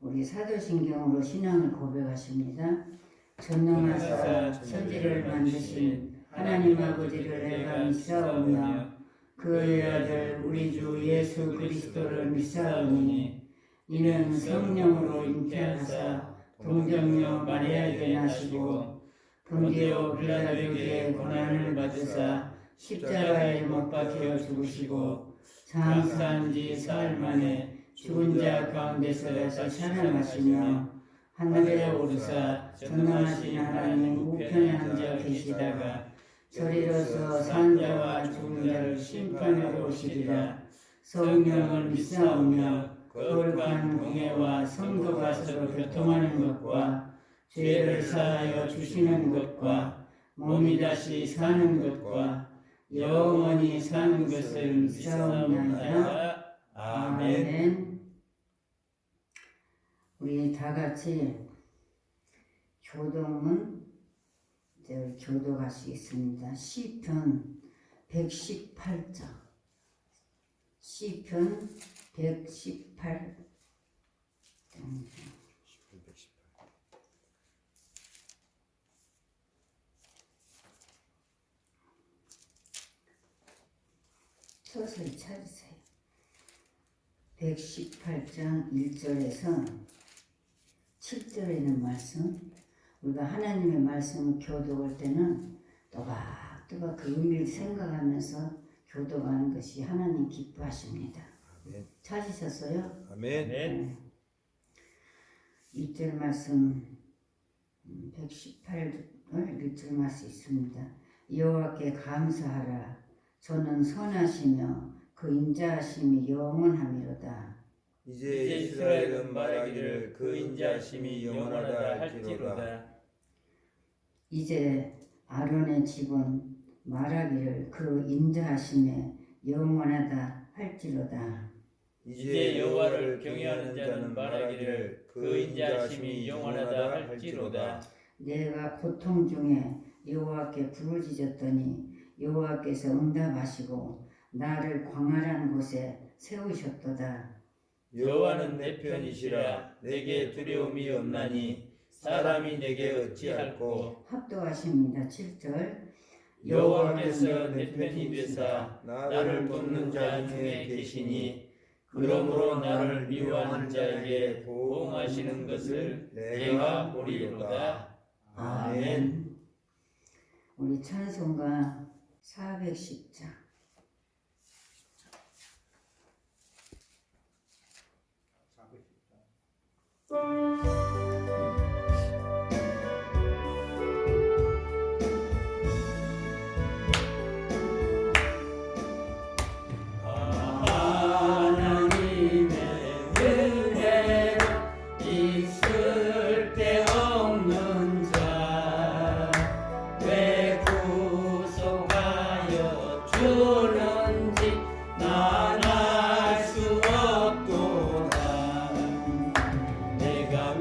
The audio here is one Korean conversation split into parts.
우리 사도신경으로 신앙을 고백하십니다. 전능하사 천지를 만드신 하나님 아버지를 내가 믿사오며 그의 아들 우리 주 예수 그리스도를 믿사오니 이는 성령으로 잉태하사 동정녀 마리아에게 나시고 본디오 빌라도에게 고난을 받으사 십자가에 못 박혀 죽으시고 장사한 지 사흘 만에 죽은 자 가운데서 다시 살아나시며 하늘에 오르사 전능하신 하나님 우편에 앉아 계시다가 저리로서 산 자와 죽은 자를 심판하러 오시리라. 성령을 믿사오며 거룩한 공예와 성도가 서로 교통하는 것과 죄를 사하여 주시는 것과 몸이 다시 사는 것과 영원히 사는 것을 믿사옵나이다. 아멘. 우리 다 같이 교동은 이제 교독하시겠습니다. 시편 118장. 시편 118. 서서히 찾으세요. 118장 1절에서 7절에 있는 말씀, 우리가 하나님의 말씀을 교독할 때는 또박또박 그 의미를 생각하면서 교독하는 것이 하나님 기뻐하십니다. 아멘. 찾으셨어요? 아멘. 네. 1절 말씀 118절 1절 말씀 있습니다. 여호와께 감사하라. 저는 선하시며 그 인자하심이 영원함이로다. 이제 이스라엘은 말하기를 그 인자하심이 영원하다 할지로다. 이제 아론의 집은 말하기를 그 인자하심에 영원하다 할지로다. 이제 여호와를 경외하는 자는 말하기를 그 인자하심이 영원하다 할지로다. 내가 고통 중에 여호와께 부르짖었더니 여호와께서 응답하시고 나를 광활한 곳에 세우셨도다. 여호와는 내 편이시라. 내게 두려움이 없나니 사람이 내게 어찌할꼬. 합독하십니다. 7절 여호와께서 내 편이 되사 나를 돕는 자 중에 계시니 그러므로 나를 미워하는 자에게 보응하시는 것을 내가 보리로다. 아멘. 우리 찬송가 410장. 내가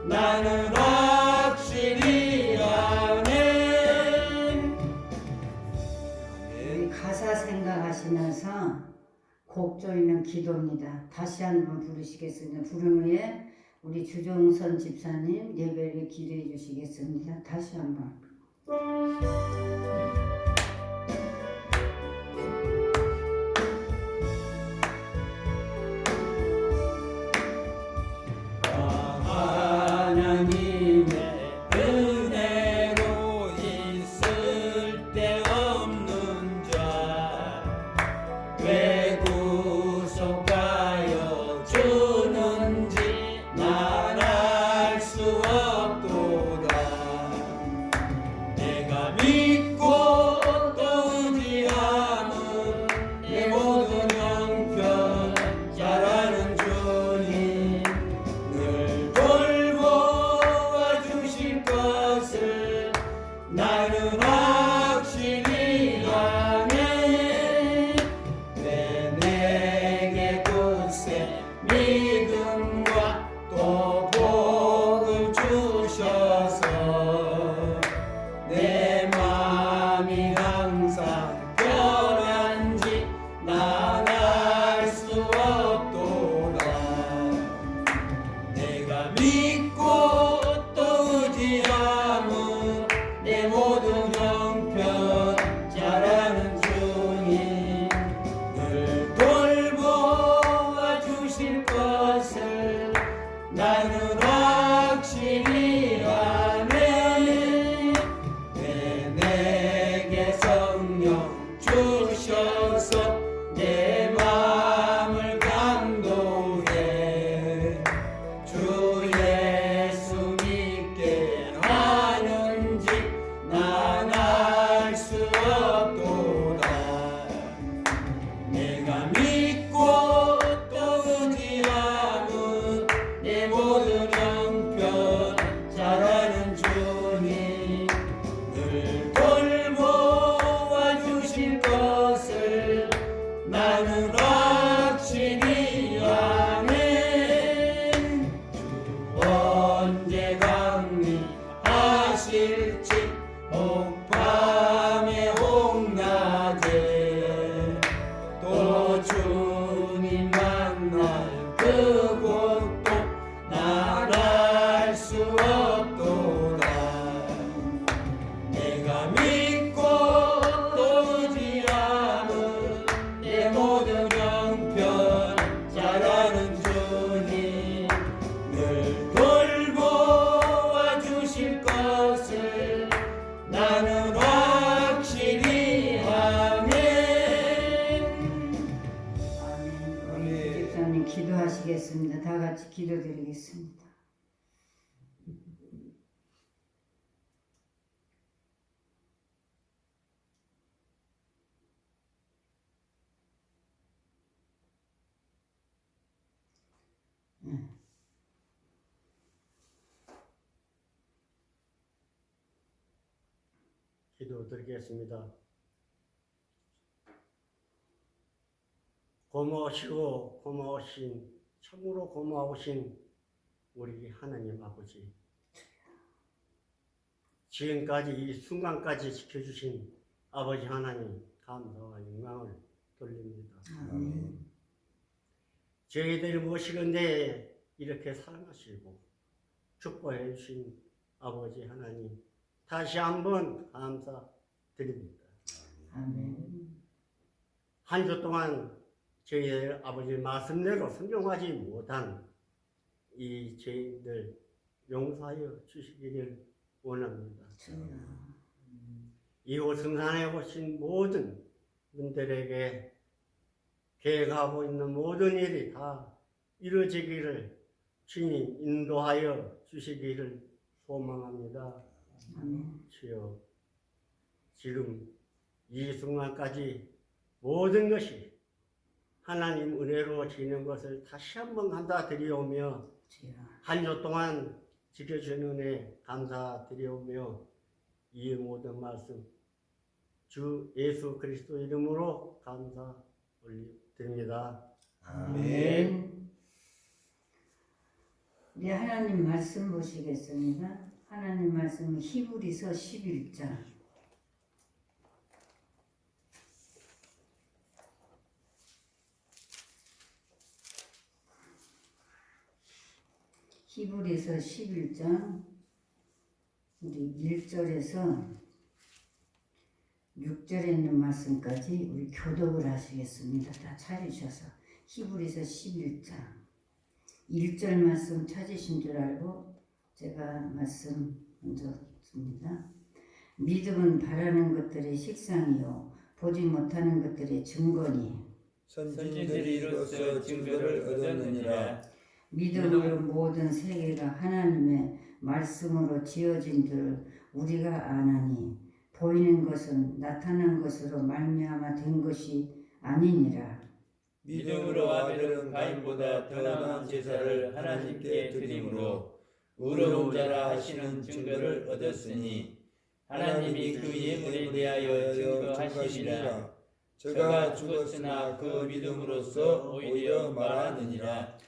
나는 확실히 아멘. 우리 가사 생각하시면서 곡 조이는 기도입니다. 다시 한번 부르시겠습니다. 부른 후에 우리 주정선 집사님 예배를 기도해 주시겠습니다. 다시 한번. 하나님의 은혜로 있을 데 없는 자 왜 구속하여 주는지 난 알 수 없도다. 내가 믿고 또 의지하는 내 모든 형편 잘하는 주님 늘 돌보아 주실 것을 나는 확실히 아네. 왜 내게 굳세 믿음과 또 복을 주셔서 내 마음이 항상 변한지 난 알 수 없도다. 내가 믿고 또 의지함은 내 모든 형편 잘하는 주님 늘 돌보아 주실 것을 나는 확실히 아네. 왜 내게 성령 주셔서 내 마음을 감동해 주 예수 믿게 하는지 난 알 수 없도다. 내가 믿고 또 의지함은 내 모든 형편 잘하는 주님 늘 돌보아 주실 것을 나는 확실히 아멘. 주 언제 강림하실지 혹밤에 혹낮에 또 주님 만날 그곳도 난 알 수 없도다. 내가 믿고 또 의지함은 내 모든 형편 잘하는 주님 늘 돌보아 주실 것을 나는 확실히 아멘. 아멘. 우리 집사님 기도하시겠습니다. 다 같이 기도드리겠습니다. 기도드리겠습니다. 고마우시고 고마우신 참으로 고마우신 우리 하나님 아버지, 지금까지 이 순간까지 지켜주신 아버지 하나님 감사와 영광을 돌립니다. 아멘. 저희들이 모시건대 이렇게 사랑하시고 축복해 주신 아버지 하나님 다시 한번 감사드립니다. 아멘. 한 주 동안 저희들 아버지 말씀대로 순종하지 못한 이 죄인들 용서하여 주시기를 원합니다. 이곳 성산에 오신 모든 분들에게 계획하고 있는 모든 일이 다 이루어지기를 주님 인도하여 주시기를 소망합니다. 아멘. 주여, 지금 이 순간까지 모든 것이 하나님 은혜로 지는 것을 다시 한번 감사드리오며 한 주 동안 지켜주는 은혜 감사드리오며 이 모든 말씀 주 예수 그리스도 이름으로 감사 올려드립니다. 아멘. 우리 하나님 말씀 보시겠습니다. 하나님 말씀은 히브리서 11장. 히브리서 11장 우리 1절에서 6절에 있는 말씀까지 우리 교독을 하시겠습니다. 다 찾으셔서 히브리서 11장 1절 말씀 찾으신 줄 알고 제가 말씀 먼저 듭니다. 믿음은 바라는 것들의 식상이요 보지 못하는 것들의 증거니 선진들이 이로써 증거를 얻었느니라. 믿음으로 모든 세계가 하나님의 말씀으로 지어진 줄 우리가 아나니 보이는 것은 나타난 것으로 말미암아 된 것이 아니니라. 믿음으로 아벨은 가인보다 더 나은 제사를 하나님께 드림으로 의로운 자라 하시는 증거를 얻었으니 하나님이 그 예물에 대하여 증거하시리라. 저가 죽었으나 그 믿음으로써 오히려 말하느니라.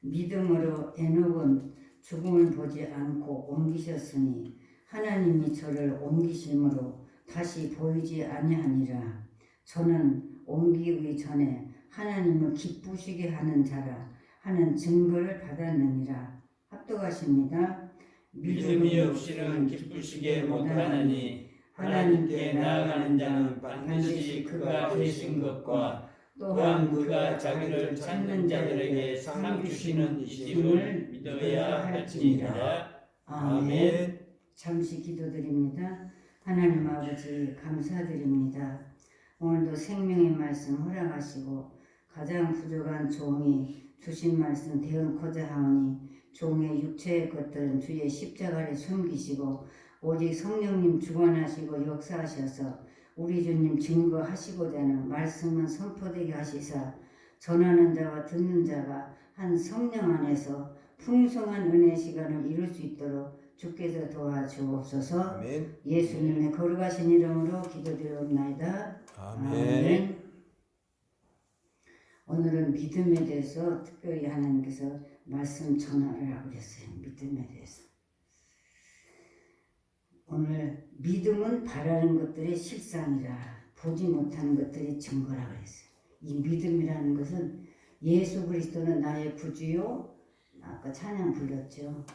믿음으로 에녹은 죽음을 보지 않고 옮기셨으니 하나님이 저를 옮기심으로 다시 보이지 아니하니라. 저는 옮기기 전에 하나님을 기쁘시게 하는 자라 하는 증거를 받았느니라. 합독하십니다. 믿음이 없이는 기쁘시게 못하나니 하나님께 나아가는 자는 반드시 그가 계신 것과 또한 그가 자기를 찾는 자들에게 상 주시는 이심을 믿어야 할지니라. 아멘. 잠시 기도드립니다. 하나님 아버지 감사드립니다. 오늘도 생명의 말씀 허락하시고 가장 부족한 종이 주신 말씀 대언코자 하오니 종의 육체의 것들은 주의 십자가를 숨기시고 오직 성령님 주관하시고 역사하셔서 우리 주님 증거하시고자 하는 말씀은 선포되게 하시사 전하는 자와 듣는 자가 한 성령 안에서 풍성한 은혜 시간을 이룰 수 있도록 주께서 도와주옵소서. 아멘. 예수님의 거룩하신 이름으로 기도드리옵나이다. 아멘. 오늘은 믿음에 대해서 특별히 하나님께서 말씀 전하를 하고 계세요. 믿음에 대해서. 오늘 믿음은 바라는 것들의 실상이라 보지 못하는 것들의 증거라 그랬어요. 이 믿음이라는 것은 예수 그리스도는 나의 구주요. 아까 찬양 불렀죠.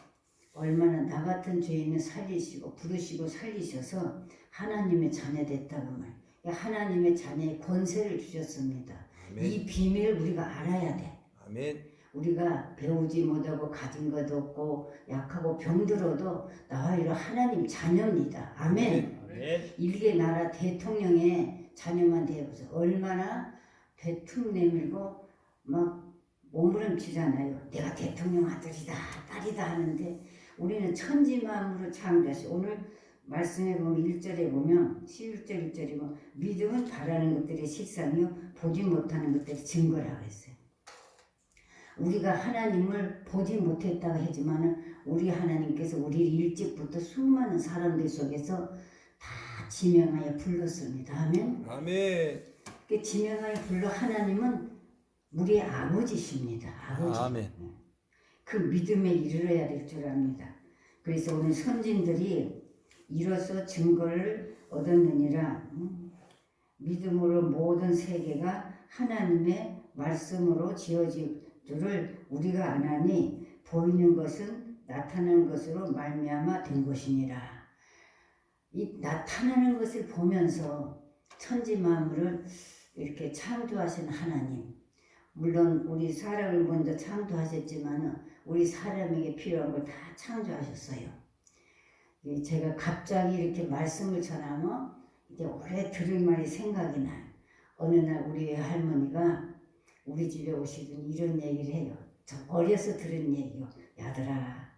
얼마나 나 같은 죄인을 살리시고 부르시고 살리셔서 하나님의 자녀 됐다고 말. 하나님의 자녀의 권세를 주셨습니다. 아멘. 이 비밀을 우리가 알아야 돼. 아멘. 우리가 배우지 못하고 가진 것도 없고 약하고 병들어도 나와 이런 하나님 자녀입니다. 아멘. 아멘. 일개 나라 대통령의 자녀만 되어보세요. 얼마나 배퉁 내밀고 막 몸부림치잖아요. 내가 대통령 아들이다 딸이다 하는데 우리는 천지만물을 창조하시. 오늘 말씀에 보면 1절에 보면 11절 1절에 보면 믿음은 바라는 것들의 실상이요 보지 못하는 것들의 증거라고 했어요. 우리가 하나님을 보지 못했다고 하지만 우리 하나님께서 우리를 일찍부터 수많은 사람들 속에서 다 지명하여 불렀습니다. 아멘. 아멘. 그 지명하여 불러 하나님은 우리의 아버지십니다. 아버지. 아멘. 그 믿음에 이르러야 될 줄 압니다. 그래서 오늘 선진들이 이로써 증거를 얻었느니라. 믿음으로 모든 세계가 하나님의 말씀으로 지어질 줄을 우리가 아나니 보이는 것은 나타나는 것으로 말미암아 된 것이니라. 이 나타나는 것을 보면서 천지 만물을 이렇게 창조하신 하나님, 물론 우리 사람을 먼저 창조하셨지만 우리 사람에게 필요한 걸 다 창조하셨어요. 제가 갑자기 이렇게 말씀을 전하면 이제 오래 들을 말이 생각이 나요. 어느 날 우리 할머니가 우리 집에 오시더니 이런 얘기를 해요. 저 어려서 들은 얘기요. 야들아,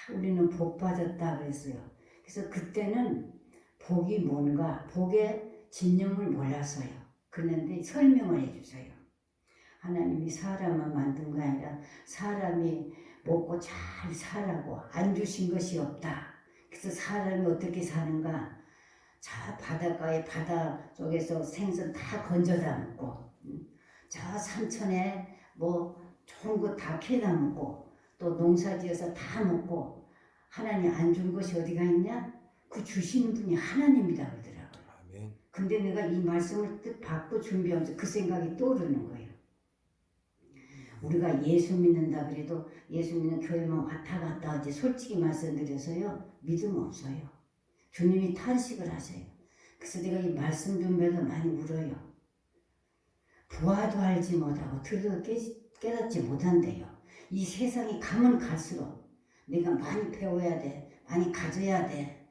참 우리는 복 받았다 그랬어요. 그래서 그때는 복이 뭔가, 복의 진영을 몰랐어요. 그런데 설명을 해주세요. 하나님이 사람만 만든 거 아니라 사람이 먹고 잘 살라고 안 주신 것이 없다. 그래서 사람이 어떻게 사는가? 저 바닷가에 바다 쪽에서 생선 다 건져 담고 저 산천에 뭐 좋은 거 다 캐 담고 또 또 농사지어서 다 먹고 하나님 안 준 것이 어디가 있냐? 그 주시는 분이 하나님이다 그러더라고요. 아멘. 근데 내가 이 말씀을 뜻 받고 준비하면서 그 생각이 떠오르는 거예요. 우리가 예수 믿는다 그래도 예수 믿는 교회만 왔다 갔다 하지 솔직히 말씀드려서요. 믿음 없어요. 주님이 탄식을 하세요. 그래서 내가 이 말씀 준비해도 많이 울어요. 보아도 알지 못하고 들어도 깨닫지 못한대요. 이 세상이 가면 갈수록 내가 많이 배워야 돼. 많이 가져야 돼.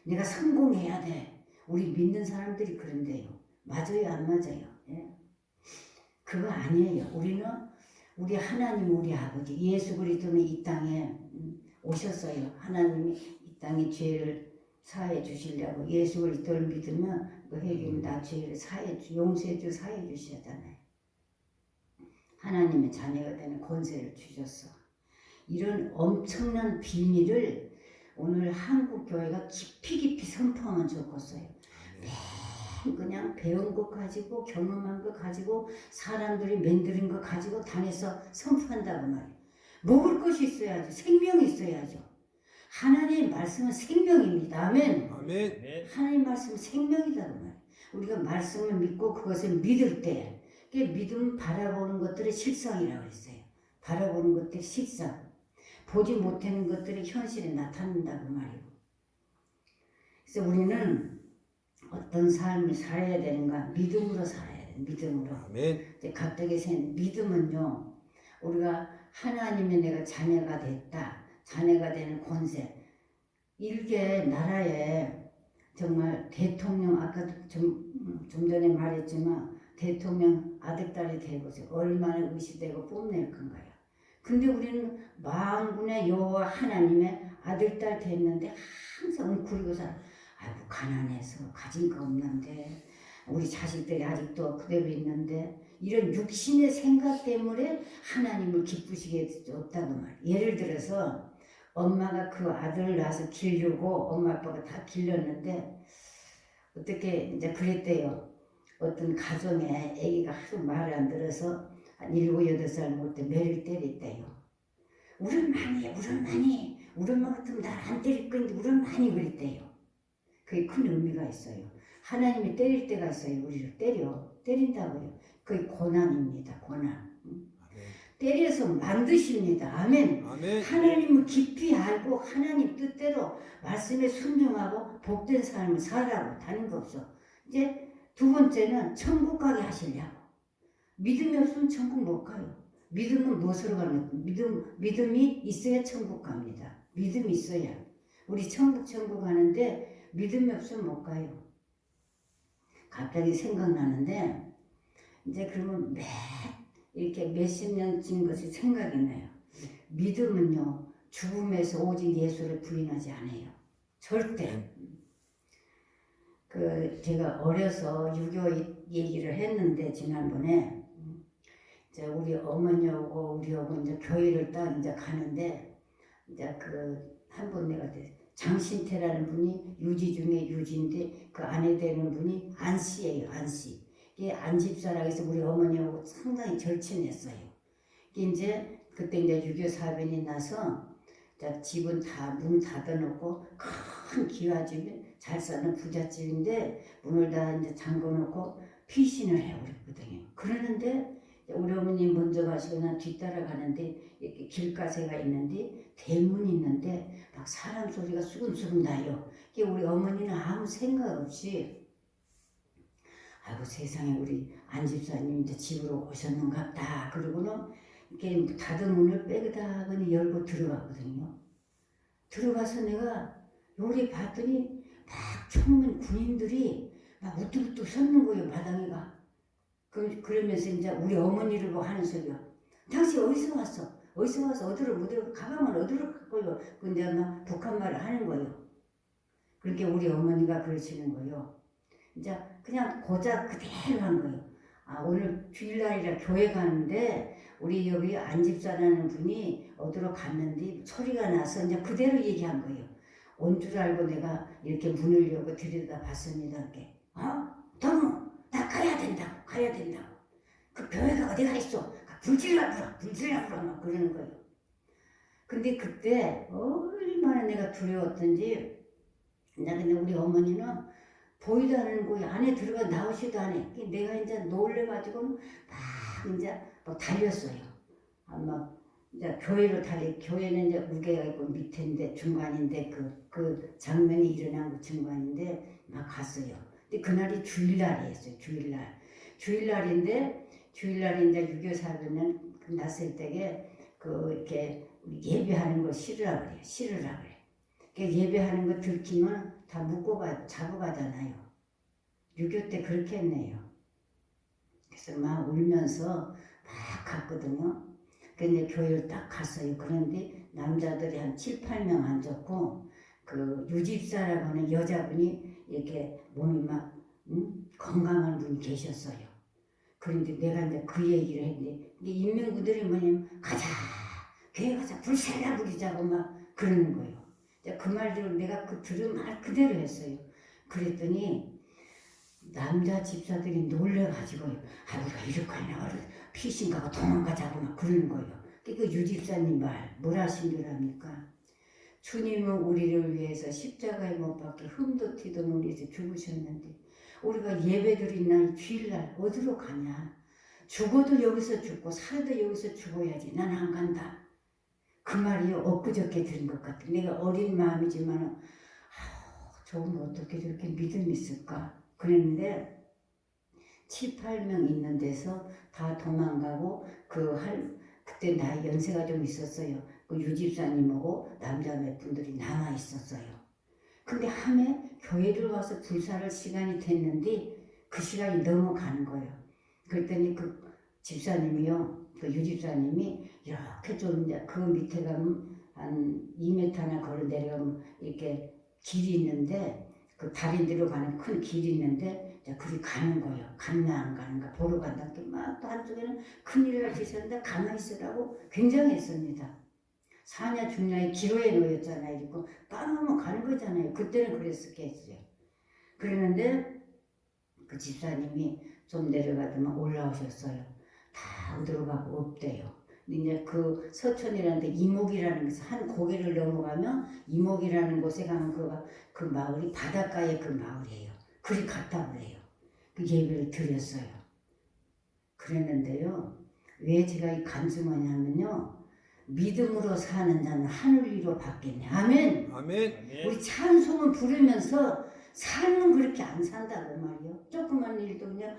내가 성공해야 돼. 우리 믿는 사람들이 그런데요. 맞아요 안 맞아요? 예? 그거 아니에요. 우리는 우리 하나님 우리 아버지 예수 그리스도는 이 땅에 오셨어요. 하나님이 이 땅에 죄를 사해 주시려고 예수 그리스도를 믿으면 그 해결 다 죄를 용서해 주 사해 주시잖아요. 하나님의 자녀가 되는 권세를 주셨어. 이런 엄청난 비밀을 오늘 한국 교회가 깊이 선포하면 좋겠어요. 그냥 배운 것 가지고 경험한 것 가지고 사람들이 만드는 것 가지고 당해서 선포한다고 말이에요. 먹을 것이 있어야죠. 생명이 있어야죠. 하나님의 말씀은 생명입니다. 아멘. 아멘. 하나님 말씀은 생명이다고 말이에요. 우리가 말씀을 믿고 그것을 믿을 때 그게 믿음 바라보는 것들의 실상이라고 했어요. 바라보는 것들의 실상. 보지 못하는 것들이 현실에 나타난다고 말이에요. 그래서 우리는 어떤 삶을 살아야 되는가? 믿음으로 살아야 돼요. 믿음으로. 아멘. 각덕의 믿음은요. 우리가 하나님의 내가 자녀가 됐다. 자녀가 되는 권세. 일개 나라에 정말 대통령 아까도 좀 전에 말했지만 대통령 아들 딸이 되고서 얼마나 의시되고 뽐낼 건가요? 근데 우리는 만군의 여호와 하나님의 아들 딸 됐는데 항상 웅크리고 살아. 아이고 가난해서 가진 거 없는데 우리 자식들이 아직도 그대로 있는데 이런 육신의 생각 때문에 하나님을 기쁘시게 줬다고 말이에요. 예를 들어서 엄마가 그 아들을 낳아서 기르고 엄마 아빠가 다 길렀는데 어떻게 이제 그랬대요. 어떤 가정에 아기가 하도 말을 안 들어서 한 7, 8살 먹을 때 매를 때렸대요. 우리 엄마 같으면 날 안 때릴 건데 우리 엄마니 그랬대요. 그게 큰 의미가 있어요. 하나님이 때릴 때가 있어요. 우리를 때린다고요. 그게 고난입니다. 고난. 때려서 만드십니다. 아멘. 아멘. 하나님을 깊이 알고 하나님 뜻대로 말씀에 순종하고 복된 삶을 살아가고 다른 거 없어. 이제 두 번째는 천국 가게 하시려고. 믿음이 없으면 천국 못 가요. 믿음은 무엇으로 가는 거예요? 믿음이 있어야 천국 갑니다. 믿음이 있어야. 우리 천국 가는데 믿음이 없으면 못 가요. 갑자기 생각나는데 이제 그러면 이렇게 몇십 년쯤 것이 생각이 나요. 믿음은요 죽음에서 오직 예수를 부인하지 않아요. 절대. 제가 어려서 유교 얘기를 했는데 지난번에 이제 우리 어머니하고 우리하고 이제 교회를 딱 이제 가는데 이제 한 분 내가 장신태라는 분이 유지 중에 유지인데 그 아내 되는 분이 안씨예요. 안씨. 이게 안집사라고 해서 우리 어머니하고 상당히 절친했어요. 이게 이제 그때 이제 유교 사변이 나서 집은 다 문 닫아놓고 큰 기와집에 잘 사는 부잣집인데 문을 다 이제 잠궈놓고 피신을 해 그랬거든요. 그러는데 우리 어머니 먼저 가시고 난 뒤따라 가는데 이렇게 길가새가 있는데 대문이 있는데 막 사람 소리가 수근수근 나요. 이게 우리 어머니는 아무 생각 없이 아이고 세상에 우리 안집사님 이제 집으로 오셨는갑다. 그러고는 이렇게 닫은 문을 빼다가 열고 들어가거든요. 들어가서 내가 요리 봤더니 막 총민 군인들이 막 우뚝우뚝 섰는 거예요. 마당에가. 그러면서 이제 우리 어머니를 보고 하는 소리가 당신 어디서 왔어? 어디로 가방을 어디로 갖고요? 근데 막 북한말을 하는 거예요. 그렇게 우리 어머니가 그러시는 거예요. 이제 그냥 고작 그대로 한 거예요. 오늘 주일날이라 교회 가는데 우리 여기 안집사라는 분이 어디로 갔는데 소리가 나서 이제 그대로 얘기한 거예요. 온 줄 알고 내가 이렇게 문을 열고 들여다 봤습니다. 이렇게 너무 나 가야 된다고. 그 교회가 어디가 있어? 불질라 불어 막 그러는 거예요. 근데 그때 얼마나 내가 두려웠던지, 나 근데 우리 어머니는 보이도 않는 거기 안에 들어가 나오지도 않아. 내가 이제 놀래가지고 막 이제 막 달렸어요. 막 이제 교회로 교회는 이제 우개가 있고 밑인데 중간인데 그 장면이 일어난 그 중간인데 막 갔어요. 근데 그날이 주일날이었어요. 주일날인데 이제 6.25 사변은 났을 때에 이렇게 우리 예배하는 걸 싫으라 그래요. 예배하는 거 들키면 다 잡아가잖아요. 6.25 때 그렇게 했네요. 그래서 막 울면서 막 갔거든요. 근데 교회를 딱 갔어요. 그런데 남자들이 한 7, 8명 앉았고 그 유집사라고 하는 여자분이 이렇게 몸이 막 건강한 분이 계셨어요. 그런데 내가 이제 그 얘기를 했는데 인명구들이 뭐냐면 가자 교회 가자 불살라 부리자고 막 그러는 거예요. 그 말대로 내가 들은 말 그대로 했어요. 그랬더니 남자 집사들이 놀래가지고요. 우리가 이렇게 하냐 피신가고 도망가자고 막 그러는 거예요. 그 유집사님 말 뭐라 하신 줄 압니까? 주님은 우리를 위해서 십자가에 못 박혀 흠도 티도 우리에서 죽으셨는데 우리가 예배드린 날 주일날 어디로 가냐? 죽어도 여기서 죽고 살아도 여기서 죽어야지. 난 안 간다. 그 말이 엊그저께 들은 것 같아. 내가 어린 마음이지만 저건 어떻게 저렇게 믿음이 있을까? 그랬는데 7, 8명 있는 데서 다 도망가고 그때 나이 연세가 좀 있었어요. 그 유집사님하고 남자 몇 분들이 남아 있었어요. 근데 함에 교회를 와서 불사를 시간이 됐는데 그 시간이 넘어가는 거예요. 그랬더니 그 집사님이요, 그 유집사님이 이렇게 좀 이제 그 밑에 가면 한 2m나 걸어 내려가면 이렇게 길이 있는데 그 다리대로 가는 큰 길이 있는데 그리 가는 거예요. 갔나 안 가는가 보러 간다. 막 또 한쪽에는 큰일을 지셨는데 가만히 있으라고 굉장히 했습니다. 사냐 죽냐의 기로에 놓였잖아요. 이거 까놓으면 가는 거잖아요. 그때는 그랬었겠어요. 그랬는데 그 집사님이 좀 내려가더만 올라오셨어요. 다 어디로 가고 없대요. 이제 그 서촌이라는 데 이목이라는 곳에 한 고개를 넘어가면 이목이라는 곳에 가면 그 마을이 바닷가의 그 마을이에요. 그리 갔다 그래요. 그 예배를 드렸어요. 그랬는데요. 왜 제가 이 간증하냐면요. 믿음으로 사는 자는 하늘 위로 받겠네. 아멘. 아멘. 우리 찬송을 부르면서 삶은 그렇게 안 산다고 말이요. 조그만 일도 그냥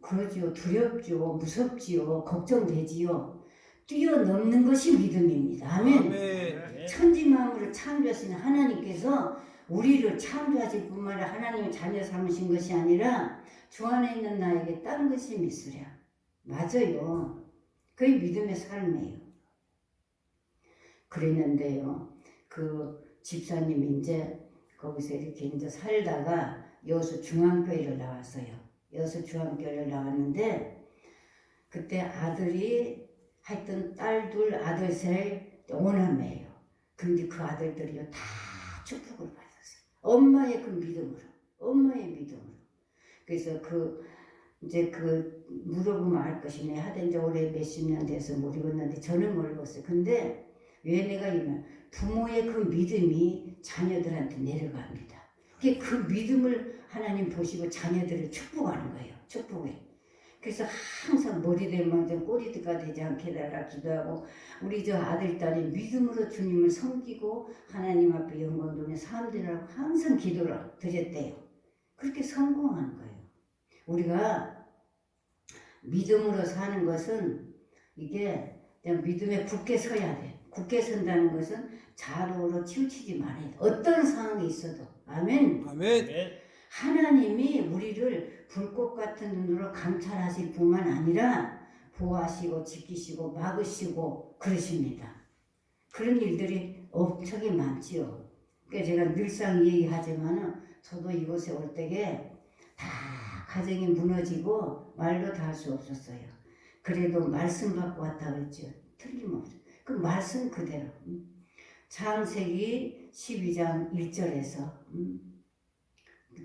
그러지요. 두렵지요. 무섭지요. 걱정되지요. 뛰어넘는 것이 믿음입니다. 아멘. 아멘. 천지 만물을 창조하시는 하나님께서 우리를 창조하실 뿐만 아니라 하나님의 자녀 삼으신 것이 아니라 주 안에 있는 나에게 다른 것이 믿으랴. 맞아요. 그게 믿음의 삶이에요. 그랬는데요. 그 집사님이 이제 거기서 이렇게 이제 살다가 여수 중앙교회를 나왔어요. 여수 중앙교회를 나왔는데 그때 아들이 하여튼 딸 둘 아들 셋 오남매예요. 근데 그 아들들이요 다 축복을 받았어요. 엄마의 그 믿음으로. 그래서 이제 물어보면 알 것이네. 하여튼 이제 올해 몇십 년 돼서 못 읽었는데 저는 모르겠어요. 근데 왜 내가 이러면 부모의 그 믿음이 자녀들한테 내려갑니다. 그 믿음을 하나님 보시고 자녀들을 축복하는 거예요. 축복해. 그래서 항상 머리 대면 꼬리가 되지 않게 달라 기도하고 우리 저 아들 딸이 믿음으로 주님을 섬기고 하나님 앞에 영광 돌리는 사람들이라고 항상 기도를 드렸대요. 그렇게 성공한 거예요. 우리가 믿음으로 사는 것은 이게 그냥 믿음에 굳게 서야 돼. 굳게 선다는 것은 좌로우로 치우치지 말아야 돼. 어떤 상황이 있어도. 아멘. 아멘. 하나님이 우리를 불꽃 같은 눈으로 감찰하실 뿐만 아니라 보호하시고 지키시고 막으시고 그러십니다. 그런 일들이 엄청나게 많지요. 그러니까 제가 늘상 얘기하지만은 저도 이곳에 올 때에 다 가정이 무너지고 말로 다 할 수 없었어요. 그래도 말씀 받고 왔다 그랬죠. 틀림없어요. 그 말씀 그대로. 창세기 12장 1절에서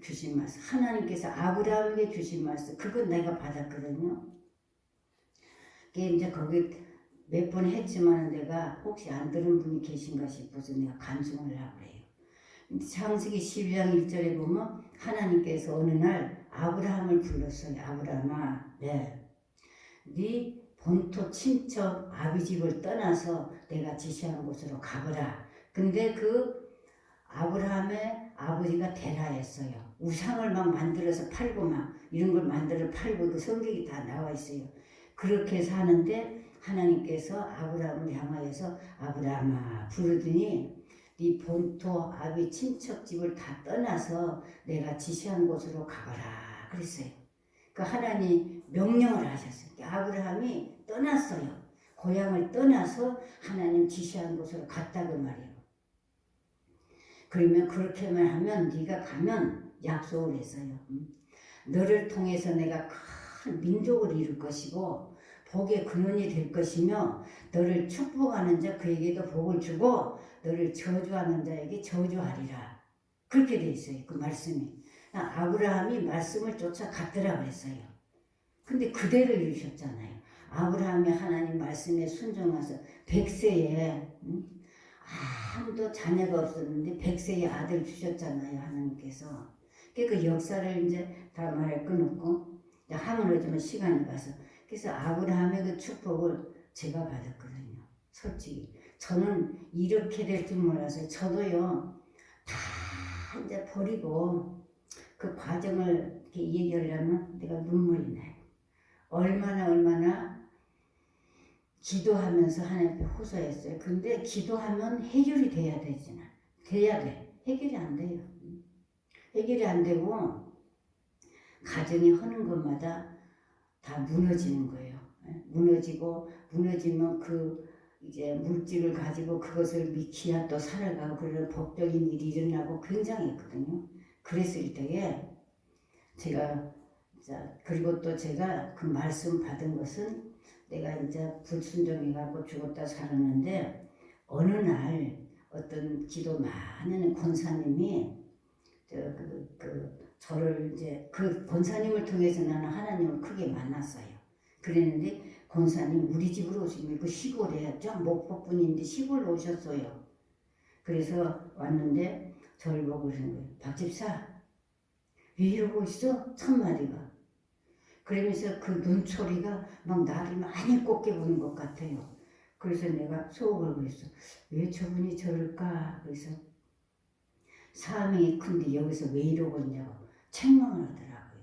주신 말씀. 하나님께서 아브라함에게 주신 말씀. 그건 내가 받았거든요. 그게 이제 거기 몇 번 했지만 내가 혹시 안 들은 분이 계신가 싶어서 내가 간증을 하고 그래요. 창세기 12장 1절에 보면 하나님께서 어느 날 아브라함을 불렀어요. 아브라함아, 네 본토 친척 아비 집을 떠나서 내가 지시한 곳으로 가거라. 근데 그 아브라함의 아버지가 데라였어요. 우상을 막 만들어서 팔고 막 이런 걸 만들어 팔고 그 성경이 다 나와 있어요. 그렇게 사는데 하나님께서 아브라함을 향하여서 아브라함아 부르더니 네 본토 아비 친척 집을 다 떠나서 내가 지시한 곳으로 가거라 그랬어요. 그 하나님 명령을 하셨어요. 아브라함이 떠났어요. 고향을 떠나서 하나님 지시한 곳으로 갔다 그 말이에요. 그러면 그렇게만 하면 네가 가면 약속을 했어요. 너를 통해서 내가 큰 민족을 이룰 것이고 복의 근원이 될 것이며 너를 축복하는 자 그에게도 복을 주고 너를 저주하는 자에게 저주하리라. 그렇게 돼 있어요. 그 말씀이. 아브라함이 말씀을 쫓아갔더라 그랬어요. 근데 그대로 이루셨잖아요. 아브라함이 하나님 말씀에 순종해서 100세에 아무도 자녀가 없었는데 100세의 아들 주셨잖아요. 하나님께서. 그 역사를 이제 다 말할 거 없고 하면 어쩌면 시간이 가서 그래서 아브라함의 그 축복을 제가 받았거든요. 솔직히 저는 이렇게 될 줄 몰랐어요. 저도요 다 이제 버리고 그 과정을 이렇게 얘기하려면 내가 눈물이 나요. 얼마나 기도하면서 하나님께 호소했어요. 근데 기도하면 해결이 돼야 되잖아. 돼야 돼. 해결이 안 돼요. 해결이 안 되고 가정이 하는 것마다 다 무너지는 거예요. 무너지면 그 이제 물질을 가지고 그것을 미키야 또 살아가고 그런 법적인 일이 일어나고 굉장했거든요. 그랬을 때에 제가 그리고 또 제가 그 말씀 받은 것은 내가 이제 불순종해갖고 죽었다 살았는데 어느 날 어떤 기도 많은 권사님이 저를 이제 그 권사님을 통해서 나는 하나님을 크게 만났어요. 그랬는데 권사님 우리 집으로 오시면 그 시골에 좀 목포분인데 시골로 오셨어요. 그래서 왔는데 저를 보고 그러는 거예요. 박집사 왜 이러고 있어? 첫마디가. 그러면서 그 눈초리가 막 나를 많이 곱게 보는 것 같아요. 그래서 내가 속을 그랬어. 왜 저분이 저럴까? 그래서 사명이 큰데 여기서 왜 이러고 있냐고 책망을 하더라고요.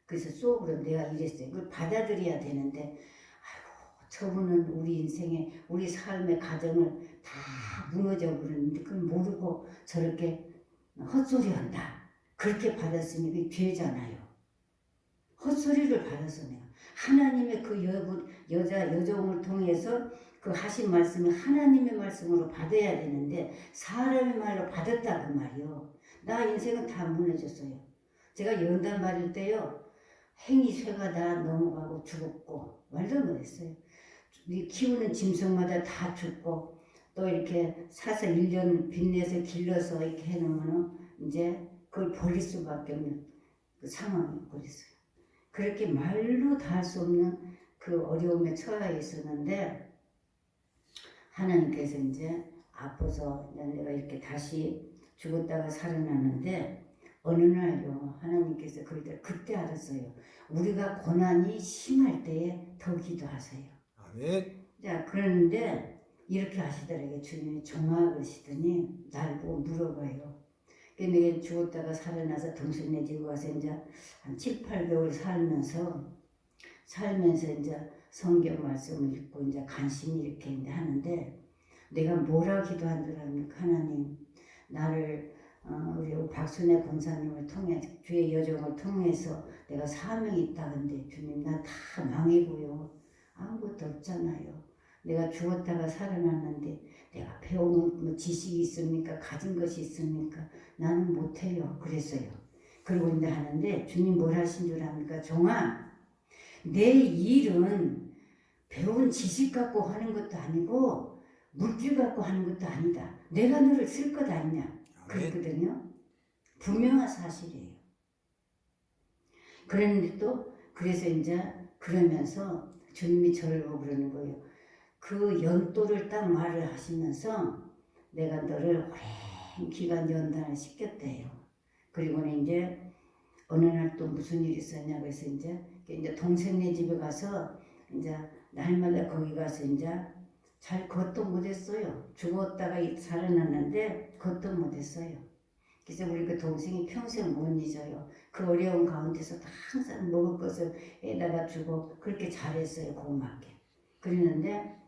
그래서 속으로 내가 이랬어요. 그걸 받아들여야 되는데 아이고 저분은 우리 인생에 우리 삶의 가정을 다 무너져 버렸는데 그걸 모르고 저렇게 헛소리 한다. 그렇게 받았으니 그게 죄잖아요. 헛소리를 받아서 내가 하나님의 그 여종을 통해서 그 하신 말씀이 하나님의 말씀으로 받아야 되는데 사람의 말로 받았다 그 말이요. 나 인생은 다 무너졌어요. 제가 연단 받을 때요 행이 쇠가 다 넘어가고 죽었고 말도 못했어요. 키우는 짐승마다 다 죽고 또 이렇게 사서 1년 빚내서 길러서 이렇게 해놓으면 이제 그걸 버릴 수밖에 없는 그 상황이 그랬어요. 그렇게 말로 다 할 수 없는 그 어려움에 처해 있었는데 하나님께서 이제 아파서 내가 이렇게 다시 죽었다가 살아났는데 어느 날요 하나님께서 그때 알았어요. 우리가 고난이 심할 때에 더 기도하세요. 아멘. 자 그러는데 이렇게 하시더라고요. 주님이 종아 그러시더니 날 보고 물어봐요. 내가 죽었다가 살아나서 동생네 집에 와서 이제 한 7, 8개월 살면서 이제 성경 말씀을 읽고 이제 간신히 이렇게 이제 하는데 내가 뭐라 기도한 줄 압니까? 하나님 나를 우리 박순애 권사님을 통해 주의 여정을 통해서 내가 사명이 있다 근데 주님 나 다 망해고요. 아무것도 없잖아요. 내가 죽었다가 살아났는데 내가 배운 뭐 지식이 있습니까? 가진 것이 있습니까? 나는 못해요. 그랬어요. 그러고 이제 하는데 주님 뭘 하신 줄 압니까? 종아 내 일은 배운 지식 갖고 하는 것도 아니고 물질 갖고 하는 것도 아니다. 내가 너를 쓸 것 아니냐. 그랬거든요. 분명한 사실이에요. 그랬는데 또 그래서 이제 그러면서 주님이 저를 보고 그러는 거예요. 그 연도를 딱 말을 하시면서 내가 너를 오랜 기간 연단을 시켰대요. 그리고는 이제 어느 날 또 무슨 일이 있었냐 그래서 이제 동생네 집에 가서 이제 날마다 거기 가서 이제 잘 걷도 못했어요. 죽었다가 살아났는데 걷도 못했어요. 그래서 우리 그 동생이 평생 못 잊어요. 그 어려운 가운데서 항상 먹을 것을 에다가 주고 그렇게 잘했어요. 고맙게. 그랬는데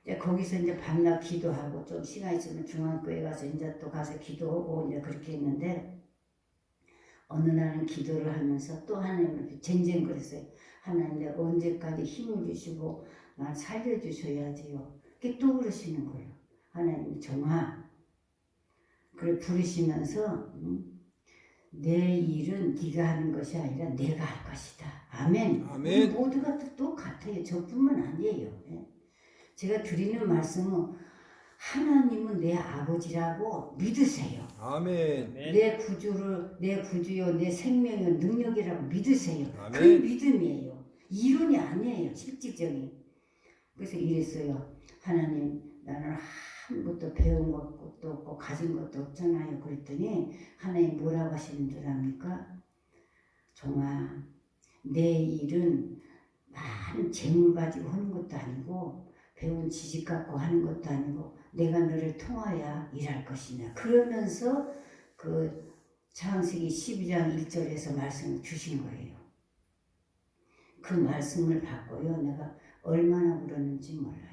이제 거기서 이제 밤낮 기도하고 좀 시간 있으면 중앙교회 가서 이제 또 가서 기도하고 이제 그렇게 했는데 어느 날은 기도를 하면서 또 하나님을 쟁쟁거렸어요. 하나님 내가 언제까지 힘을 주시고 날 살려주셔야지요. 그게 또 그러시는 거예요. 하나님 정아 그래 부르시면서 내 일은 네가 하는 것이 아니라 내가 할 것이다. 아멘. 아멘. 우리 모두가 똑같아요. 저뿐만 아니에요. 제가 드리는 말씀은 하나님은 내 아버지라고 믿으세요. 아멘. 내 구주요, 내 생명이요, 능력이라고 믿으세요. 아멘. 그 믿음이에요. 이론이 아니에요. 실질적인. 그래서 이랬어요. 하나님, 나는 아무것도 배운 것도 없고 가진 것도 없잖아요. 그랬더니 하나님 뭐라고 하시는 줄 압니까? 종아, 내 일은 많은 재물 가지고 하는 것도 아니고 배운 지식 갖고 하는 것도 아니고 내가 너를 통하여 일할 것이냐. 그러면서 그 창세기 12장 1절에서 말씀을 주신 거예요. 그 말씀을 받고요. 내가 얼마나 울었는지 몰라요.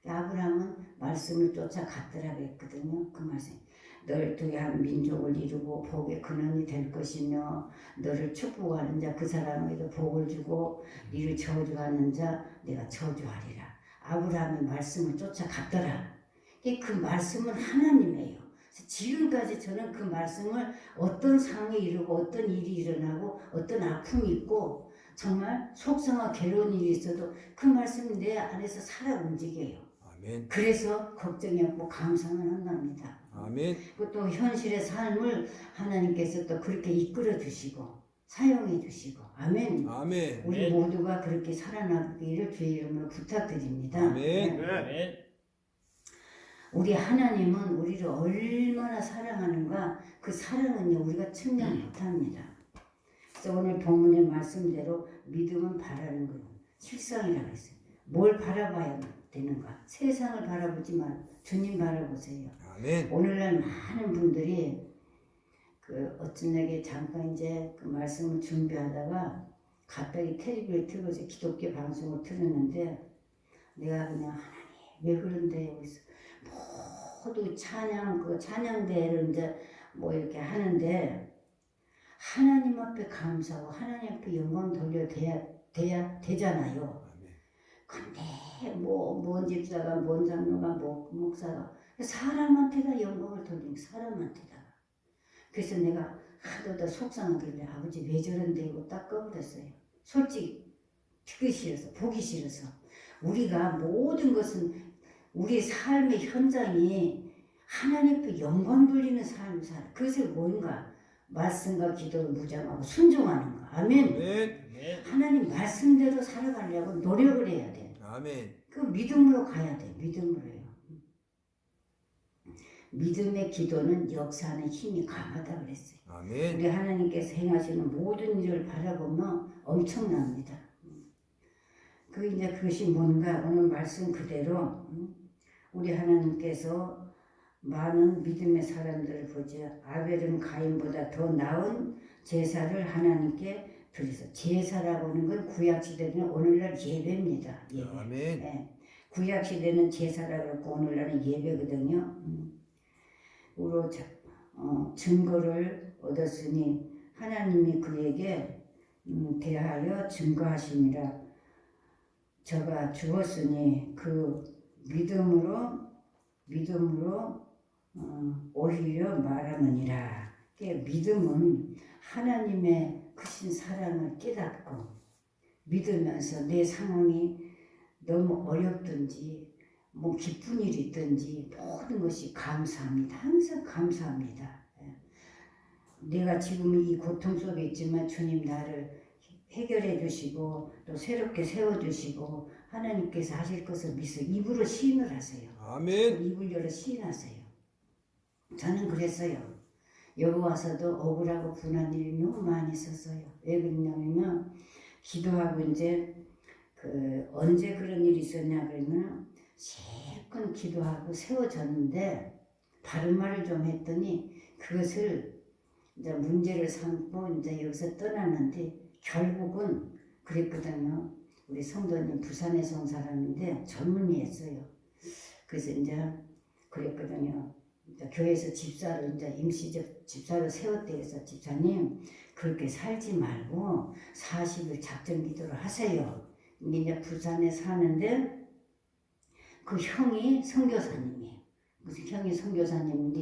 아브라함은 말씀을 쫓아갔더라고 했거든요. 그 말씀. 너를 통해 한 민족을 이루고 복의 근원이 될 것이며 너를 축복하는 자 그 사람에게도 복을 주고 너를 저주하는 자 내가 저주하리라. 아브라함의 말씀을 쫓아갔더라. 그 말씀은 하나님이에요. 지금까지 저는 그 말씀을 어떤 상황에 이르고 어떤 일이 일어나고 어떤 아픔이 있고 정말 속상하고 괴로운 일이 있어도 그 말씀이 내 안에서 살아 움직여요. 아멘. 그래서 걱정이 없고 감사만 한답니다. 아멘. 또 현실의 삶을 하나님께서 또 그렇게 이끌어 주시고 사용해 주시고 아멘. 아멘. 우리 모두가 그렇게 살아나기를 주의 이름으로 부탁드립니다. 아멘. 아멘. 우리 하나님은 우리를 얼마나 사랑하는가 그 사랑은요 우리가 측량 못합니다. 그래서 오늘 본문의 말씀대로 믿음은 바라는 거예요. 실상이라고 했어요. 뭘 바라봐야 되는가? 세상을 바라보지 말고 주님 바라보세요. 아멘. 오늘날 많은 분들이 그 어쩐 날에 잠깐 이제 그 말씀을 준비하다가 갑자기 텔레비를 틀어서 기독교 방송을 틀었는데 내가 그냥 하나님 왜 그런데요? 그래서 모두 그 찬양대를 이제 뭐 이렇게 하는데 하나님 앞에 감사하고 하나님 앞에 영광 돌려 되잖아요. 근데 뭔 집사가 뭔 장로가 뭐 목사가 사람한테다 영광을 돌리는 사람한테다. 그래서 내가 하도 더 속상하길래 아버지 왜 저런데 이거 딱 꺼버렸어요. 솔직히 듣기 싫어서 보기 싫어서 우리가 모든 것은 우리 삶의 현장이 하나님 앞에 영광 돌리는 삶을 살아. 그것이 뭔가 말씀과 기도를 무장하고 순종하는 거. 아멘. 아멘. 하나님 말씀대로 살아가려고 노력을 해야 돼. 아멘. 그 믿음으로 가야 돼. 믿음으로요. 믿음의 기도는 역사하는 힘이 강하다 그랬어요. 아멘. 우리 하나님께서 행하시는 모든 일을 바라보면 엄청납니다. 그것이 뭔가 오늘 말씀 그대로 우리 하나님께서 많은 믿음의 사람들을 보자. 아벨은 가인보다 더 나은 제사를 하나님께 드려서 제사라고 하는 건 구약시대는 오늘날 예배입니다. 예배. 아멘. 네. 구약시대는 제사라고 하고 오늘날은 예배거든요. 우로 증거를 얻었으니 하나님이 그에게 대하여 증거하시니라. 저가 죽었으니 그 믿음으로 오히려 말하느니라. 믿음은 하나님의 크신 사랑을 깨닫고 믿으면서 내 상황이 너무 어렵든지 뭐 기쁜 일이 있든지 모든 것이 감사합니다. 항상 감사합니다. 내가 지금 이 고통 속에 있지만 주님 나를 해결해 주시고 또 새롭게 세워주시고 하나님께서 하실 것을 믿어 입으로 시인을 하세요. 아멘. 입을 열어 시인하세요. 저는 그랬어요. 여기 와서도 억울하고 분한 일이 너무 많이 있었어요. 왜 그러냐면 기도하고 이제 언제 그런 일이 있었냐 그러면 실컷 기도하고 세워졌는데 바른 말을 좀 했더니 그것을 이제 문제를 삼고 이제 여기서 떠났는데 결국은 그랬거든요. 우리 성도님 부산에서 온 사람인데 젊은이였어요. 그래서 이제 그랬거든요. 이제 교회에서 집사를 이제 임시적 집사를 세웠대. 그래서 집사님 그렇게 살지 말고 40일 작전 기도를 하세요. 이제 부산에 사는데 그 형이 선교사님이에요. 무슨 형이 선교사님인데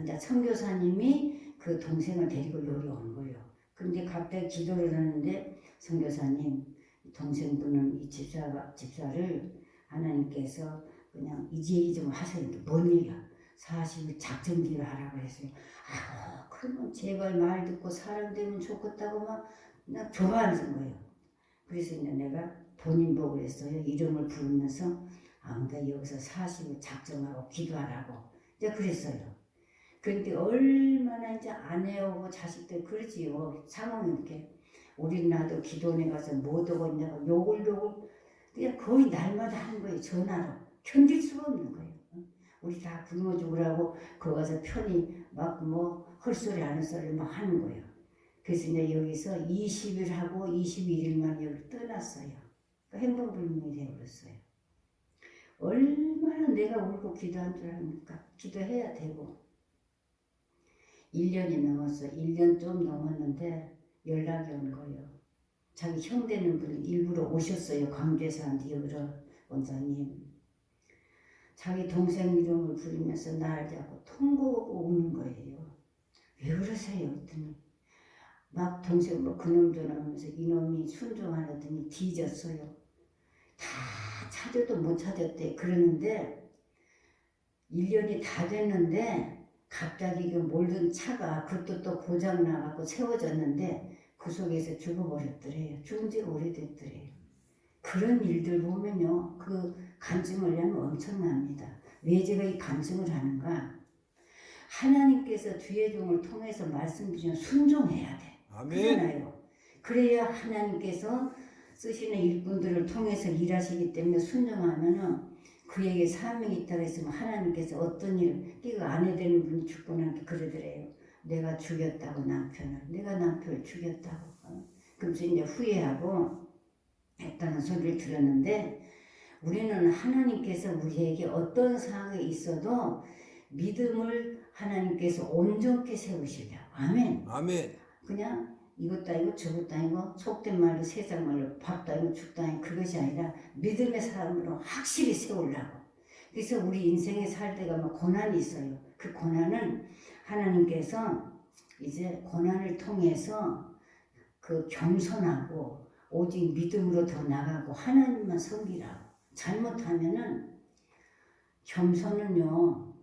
이제 선교사님이 그 동생을 데리고 여기 온 거예요. 근데 갑자기 기도를 하는데 선교사님 동생분은 이 집사를 하나님께서 그냥 이제 좀 하세요. 뭔 얘기야? 40일 작전기를 하라고 했어요. 아이고 그러면 제발 말 듣고 사람 되면 좋겠다고 막 좋아하는 거예요. 그래서 이제 내가 본인보고 했어요. 이름을 부르면서 그러니까 여기서 40일 작정하고 기도하라고 이제 그랬어요. 그런데 얼마나 이제 아내하고 자식들 그러지요. 상황이 이렇게 우리 나도 기도원에 가서 못 오고 있냐고 욕을 그냥 거의 날마다 하는 거예요. 전화로 견딜 수가 없는 거예요. 우리 다 굶어 죽으라고 거기 가서 편히 막 헐소리 하는 소리 막 하는 거예요. 그래서 이제 여기서 20일 하고 21일만 여기 떠났어요. 행방불명이 되어버렸어요. 얼마나 내가 울고 기도한 줄 압니까? 기도해야 되고 1년이 넘었어. 1년 좀 넘었는데 연락이 온 거예요. 자기 형 되는 분이 일부러 오셨어요. 광주에서한테 여러 원장님. 자기 동생 이름을 부르면서 날 잡고 통곡하고 우는 거예요. 왜 그러세요? 했더니 막 동생 그놈 전화하면서 이놈이 순종 안 하더니 뒤졌어요. 다 찾아도 못 찾았대. 그러는데 1년이 다 됐는데 갑자기 그 몰던 차가 그것도 또 고장 나갖고 세워졌는데 그 속에서 죽어버렸더래요. 죽은 지가 오래됐더래요. 그런 일들 보면요. 그 간증을 하면 엄청납니다. 왜 제가 이 간증을 하는가? 하나님께서 주의 종을 통해서 말씀드리면 순종해야 돼. 아멘. 그렇잖아요. 그래야 하나님께서 쓰시는 일꾼들을 통해서 일하시기 때문에 순종하면은 그에게 사명이 있다고 했으면 하나님께서 어떤 일, 끼가 아내 되는 분이 죽고 나니까 그러더래요. 내가 죽였다고 남편을. 내가 남편을 죽였다고. 그래서 이제 후회하고 했다는 소리를 들었는데 우리는 하나님께서 우리에게 어떤 상황에 있어도 믿음을 하나님께서 온전케 세우시려. 아멘. 아멘. 그냥 이것도 아니고 저것도 아니고 속된 말로 세상 말로 밥도 아니고 죽도 아니고 그것이 아니라 믿음의 사람으로 확실히 세우려고. 그래서 우리 인생에 살 때가 막 고난이 있어요. 그 고난은 하나님께서 이제 고난을 통해서 그 겸손하고 오직 믿음으로 더 나가고 하나님만 섬기라고. 잘못하면은 겸손은요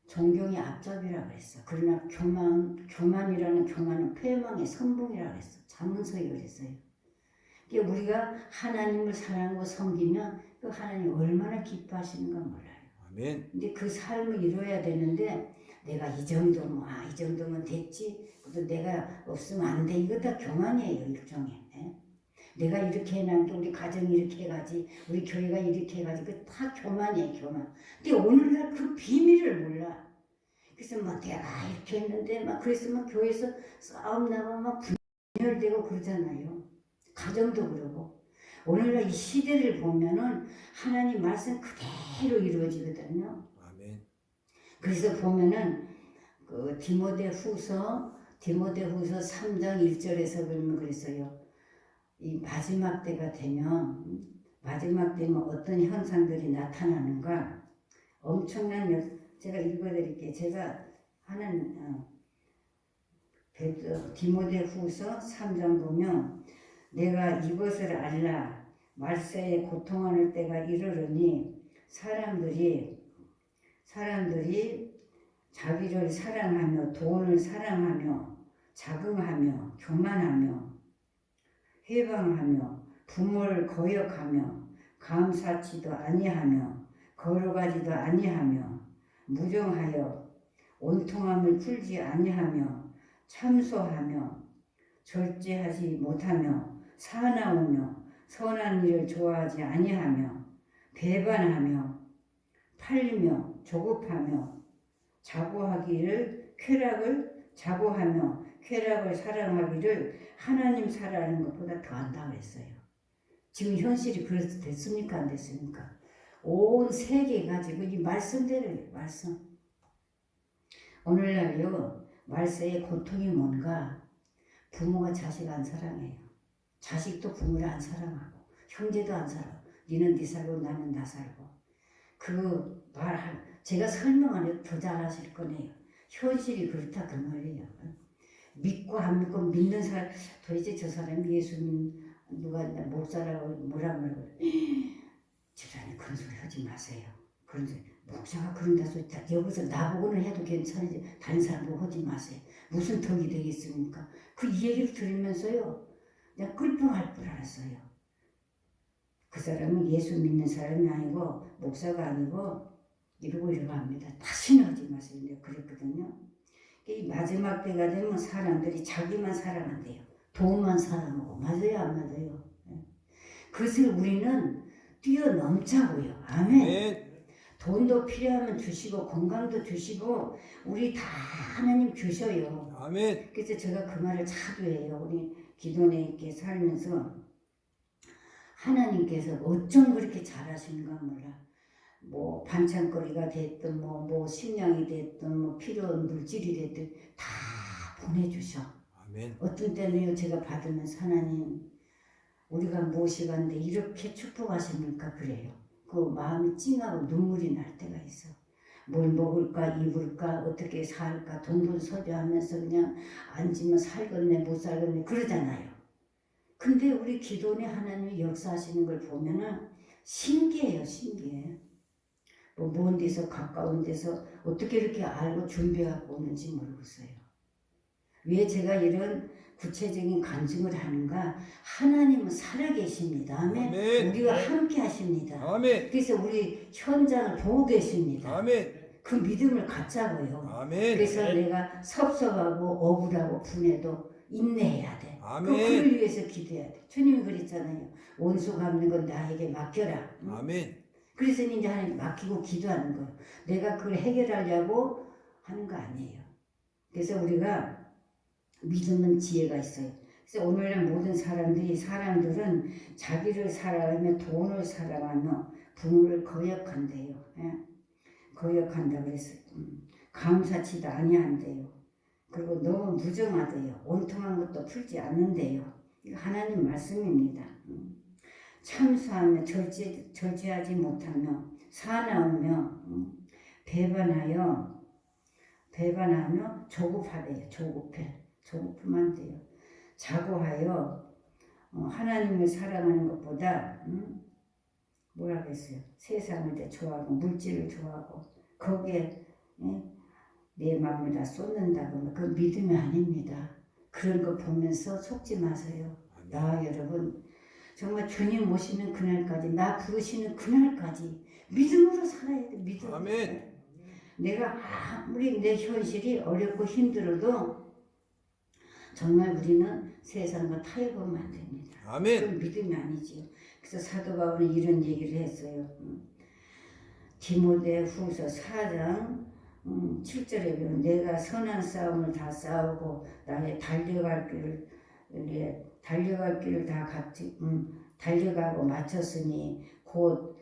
존경의 앞잡이라고 했어. 그러나 교만이라는 교만은 패망의 선봉이라고 했어. 잠언서에 그랬어요. 그러니까 우리가 하나님을 사랑하고 섬기면 그 하나님 얼마나 기뻐하시는가 몰라요. 아멘. 근데 그 삶을 이뤄야 되는데 내가 이 정도면 됐지. 또 내가 없으면 안 돼. 이거 다 교만이에요. 일종의. 예? 내가 이렇게 해놨는데 우리 가정이 이렇게 해가지 우리 교회가 이렇게 해가지 그 다 교만이에요. 교만. 근데 오늘날 그 비밀을 몰라. 그래서 막 내가 이렇게 했는데 막 그래서 막 교회에서 싸움 나고 막 분열되고 그러잖아요. 가정도 그러고. 오늘날 이 시대를 보면은 하나님 말씀 그대로 이루어지거든요. 아멘. 그래서 보면은 그 디모데후서 3장 1절에서 그러면 그랬어요. 이 마지막 때가 되면 어떤 현상들이 나타나는가? 엄청난 제가 읽어드릴게요. 제가 하는 디모데후서 3장 보면 내가 이것을 알라 말세에 고통하는 때가 이르르니 사람들이 자기를 사랑하며 돈을 사랑하며 자긍하며 교만하며 회방하며 부모를 거역하며 감사치도 아니하며 걸어가지도 아니하며 무정하여 온통함을 풀지 아니하며 참소하며 절제하지 못하며 사나우며 선한 일을 좋아하지 아니하며 배반하며 팔리며 조급하며 자고하며 쾌락을 사랑하기를 하나님 사랑하는 것보다 더한다고 했어요. 지금 현실이 그래서 됐습니까? 안 됐습니까? 온 세계가 지금 이 말씀대로예요. 말씀. 오늘날요 말세의 고통이 뭔가 부모가 자식 안 사랑해요. 자식도 부모를 안 사랑하고 형제도 안 사랑하고 니는 네 살고 나는 나 살고 그 말 제가 설명 안 해도 더 잘하실 거네요. 현실이 그렇다 그 말이에요. 믿고 안 믿고 믿는 사람 도대체 저 사람이 예수님 누가 목사라고 뭐라고 그러고 집사님 그런 소리 하지 마세요. 그런 소리 목사가 그런다 소리 여기서 나보고는 해도 괜찮은지 다른 사람 보고 하지 마세요. 무슨 덕이 되겠습니까? 그 얘기를 들으면서요 그냥 꿀떡할 줄 알았어요. 그 사람은 예수 믿는 사람이 아니고 목사가 아니고 이러고 합니다. 다시는 하지 마세요. 내가 그랬거든요. 이 마지막 때가 되면 사람들이 자기만 사랑한대요. 돈만 사랑하고 맞아요 안 맞아요? 그것을 우리는 뛰어넘자고요. 아멘. 돈도 필요하면 주시고 건강도 주시고 우리 다 하나님 주셔요. 아멘. 그래서 제가 그 말을 자주 해요. 우리 기도원에 있게 살면서 하나님께서 어쩜 그렇게 잘하시는가 몰라. 뭐 반찬거리가 됐든 뭐 식량이 됐든 뭐 필요한 물질이 됐든 다 보내주셔. 아멘. 어떤 때는요 제가 받으면서 하나님 우리가 무엇이간데 이렇게 축복하십니까 그래요. 그 마음이 찡하고 눈물이 날 때가 있어. 뭘 먹을까 입을까 어떻게 살까 동분서주하면서 그냥 앉으면 살겠네 못 살겠네 그러잖아요. 근데 우리 기도원에 하나님이 역사하시는 걸 보면은 신기해요. 신기해. 뭐 먼 데서 가까운 데서 어떻게 이렇게 알고 준비하고 오는지 모르겠어요. 왜 제가 이런 구체적인 간증을 하는가? 하나님은 살아계십니다. 아멘. 아멘. 우리와 함께 하십니다. 아멘. 그래서 우리 현장을 보고 계십니다. 아멘. 그 믿음을 갖자고요. 아멘. 그래서 내가 섭섭하고 억울하고 분해도 인내해야 돼. 아멘. 그를 위해서 기도해야 돼. 주님이 그랬잖아요. 원수 갚는 건 나에게 맡겨라. 응? 아멘. 그래서 이제 하나님 맡기고 기도하는 거예요. 내가 그걸 해결하려고 하는 거 아니에요. 그래서 우리가 믿음은 지혜가 있어요. 그래서 오늘날 모든 사람들은 자기를 사랑하며 돈을 사랑하며 부모를 거역한대요. 예? 거역한다 그랬어요. 감사치도 아니한대요. 그리고 너무 무정하대요. 온통한 것도 풀지 않는데요. 이거 하나님 말씀입니다. 참수하며 절제하지 못하며 사나우며 배반하며 조급하대요. 조급하면 돼요. 자고하여 하나님을 사랑하는 것보다 뭐라 그랬어요? 세상을 좋아하고 물질을 좋아하고 거기에 내 마음을 다 쏟는다고 그 믿음이 아닙니다. 그런 거 보면서 속지 마세요. 나 여러분 정말 주님 모시는 그날까지 나 부르시는 그날까지 믿음으로 살아야 돼. 믿음. 아멘. 내가 아무리 내 현실이 어렵고 힘들어도 정말 우리는 세상과 타협하면 안 됩니다. 아멘. 그건 믿음이 아니지요. 그래서 사도 바울은 이런 얘기를 했어요. 디모데 후서 4장 7절에 보면 내가 선한 싸움을 다 싸우고 나의 달려갈 길을 다 같이 달려가고 마쳤으니 곧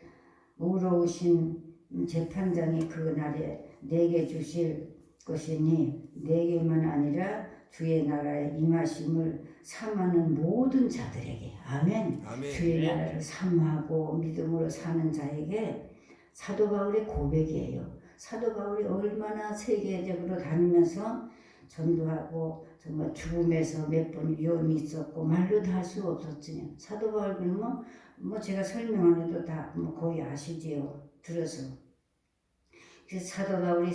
의로우신 재판장이 그 날에 내게 주실 것이니 내게만 아니라 주의 나라에 임하심을 삼하는 모든 자들에게 아멘. 아멘. 주의 나라를 삼하고 믿음으로 사는 자에게 사도 바울의 고백이에요. 사도 바울이 얼마나 세계적으로 다니면서 전도하고 정말 죽음에서 몇 번 위험이 있었고 말로 다 할 수 없었지. 사도 바울 그러면 뭐 제가 설명 안 해도 다 뭐 거의 아시지요. 들어서. 그래서 사도 바울이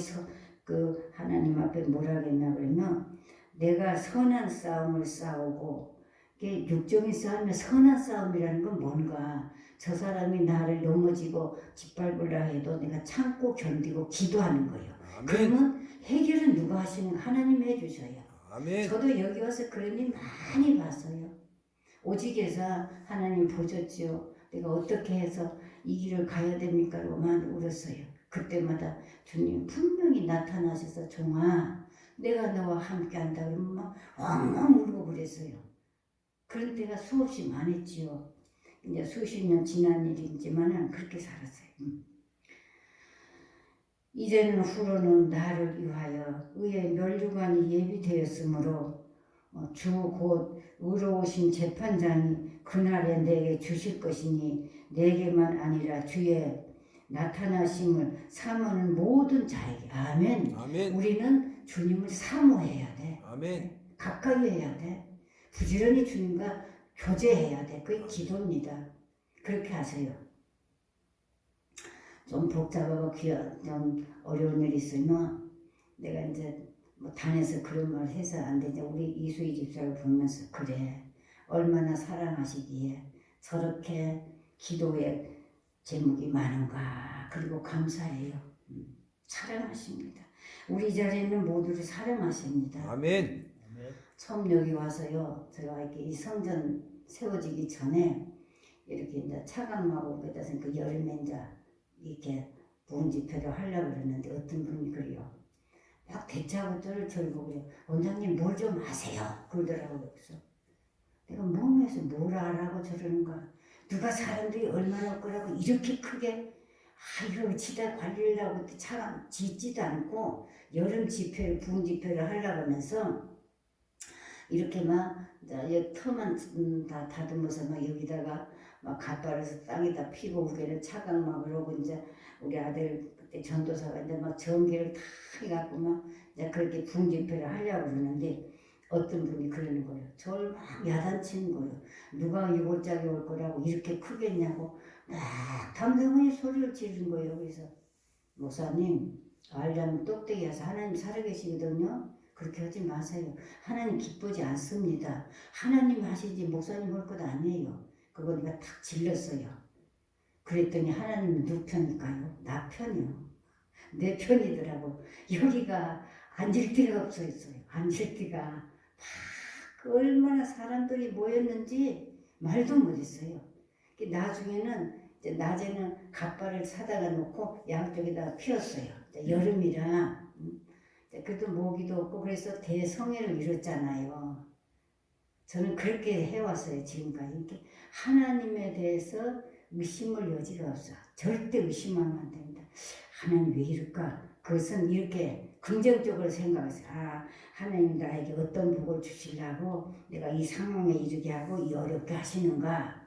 그 하나님 앞에 뭐라 했냐 그러면 내가 선한 싸움을 싸우고 이게 육적인 싸움이 선한 싸움이라는 건 뭔가 저 사람이 나를 넘어지고 짓밟으려 해도 내가 참고 견디고 기도하는 거예요. 아멘. 그러면 해결은 누가 하시는 거? 하나님이 해주셔요. 아멘. 저도 여기 와서 그런 일 많이 봤어요. 오직에서 하나님 보셨지요. 내가 어떻게 해서 이 길을 가야 됩니까? 라고 많이 울었어요. 그때마다 주님 분명히 나타나셔서 종아 내가 너와 함께 한다 그러면 막 엉엉 울고 그랬어요. 그런 때가 수없이 많았지요. 이제 수십 년 지난 일이지만은 그렇게 살았어요. 이제는 후로는 나를 위하여 의의 면류관이 예비되었으므로 주 곧 의로우신 재판장이 그날에 내게 주실 것이니 내게만 아니라 주의 나타나심을 사모하는 모든 자에게. 아멘. 아멘. 우리는 주님을 사모해야 돼. 아멘. 가까이 해야 돼. 부지런히 주님과 교제해야 돼. 그게 기도입니다. 그렇게 하세요. 좀 복잡하고 좀 어려운 일이 있으면 내가 이제 뭐 단에서 그런 말 해서 안 되죠. 우리 이수희 집사를 보면서 그래 얼마나 사랑하시기에 저렇게 기도의 제목이 많은가. 그리고 감사해요. 사랑하십니다. 우리 자리에는 모두를 사랑하십니다. 아멘. 처음 여기 와서요. 제가 이렇게 이 성전 세워지기 전에 이렇게 이제 차강마법에다서 그 여름에 이제 이렇게 부흥 집회를 하려고 그러는데 어떤 분이 그래요. 막 대차고 저를 들고 그래요. 원장님 뭘 좀 하세요. 그러더라고요. 그래서 내가 몸에서 뭘 하라고 저러는가. 누가 사람들이 얼마나 거라고 이렇게 크게 이거 지다 관리를 하고 차가 짓지도 않고 여름 집회를 부흥 집회를 하려고 하면서 이렇게 막 이제 터만 다 다듬어서 막 여기다가 막 갓바라서 땅에다 피고 우리는 차강 막 그러고 이제 우리 아들 그때 전도사가 이제 막 전기를 다 해갖고 막 이제 그렇게 부흥 집회를 하려고 그러는데 어떤 분이 그러는 거예요. 저를 막 야단치는 거예요. 누가 이 골짜기 올 거라고 이렇게 크겠냐고 막 담대하게 소리를 지르는 거예요. 그래서 목사님 알려면 똑대기여서 하나님 살아계시거든요. 그렇게 하지 마세요. 하나님 기쁘지 않습니다. 하나님 하시지 목사님 할 것 아니에요. 그거 내가 탁 질렀어요. 그랬더니 하나님은 누구 편일까요? 나 편이요. 내 편이더라고. 여기가 앉을 데가 없어졌어요. 앉을 데가 막 얼마나 사람들이 모였는지 말도 못했어요. 나중에는 이제 낮에는 갓발을 사다가 놓고 양쪽에다가 피웠어요. 여름이라 그래도 모기도 없고 그래서 대성회를 이뤘잖아요. 저는 그렇게 해왔어요. 지금까지. 이렇게 하나님에 대해서 의심을 여지가 없어. 절대 의심하면 안 됩니다. 하나님 왜 이럴까? 그것은 이렇게 긍정적으로 생각했어요. 아, 하나님 나에게 어떤 복을 주시려고 내가 이 상황에 이르게 하고 이 어렵게 하시는가?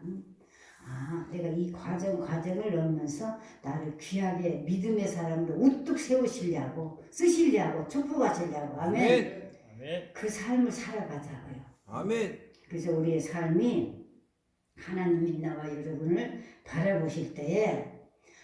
아, 내가 이 과정을 넘으면서 나를 귀하게 믿음의 사람으로 우뚝 세우시려고 쓰시려고 축복하시려고. 아멘. 아멘. 그 삶을 살아가자고요. 아멘. 그래서 우리의 삶이 하나님이 나와 여러분을 바라보실 때에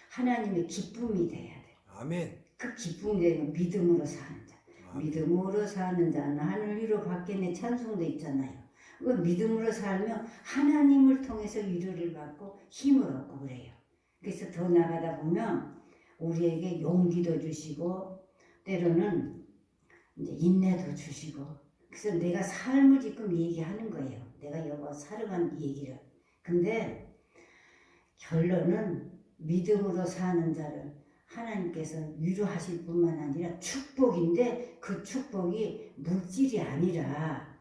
하나님의 기쁨이 돼야 돼. 아멘. 그 기쁨이 되는 믿음으로 사는 자. 아멘. 믿음으로 사는 자는 하늘 위로 밖에 내 찬송도 있잖아요. 그 믿음으로 살면 하나님을 통해서 위로를 받고 힘을 얻고 그래요. 그래서 더 나가다 보면 우리에게 용기도 주시고 때로는 이제 인내도 주시고. 그래서 내가 삶을 지금 얘기하는 거예요. 내가 여기 살아간 얘기를. 근데 결론은 믿음으로 사는 자를 하나님께서 위로하실 뿐만 아니라 축복인데 그 축복이 물질이 아니라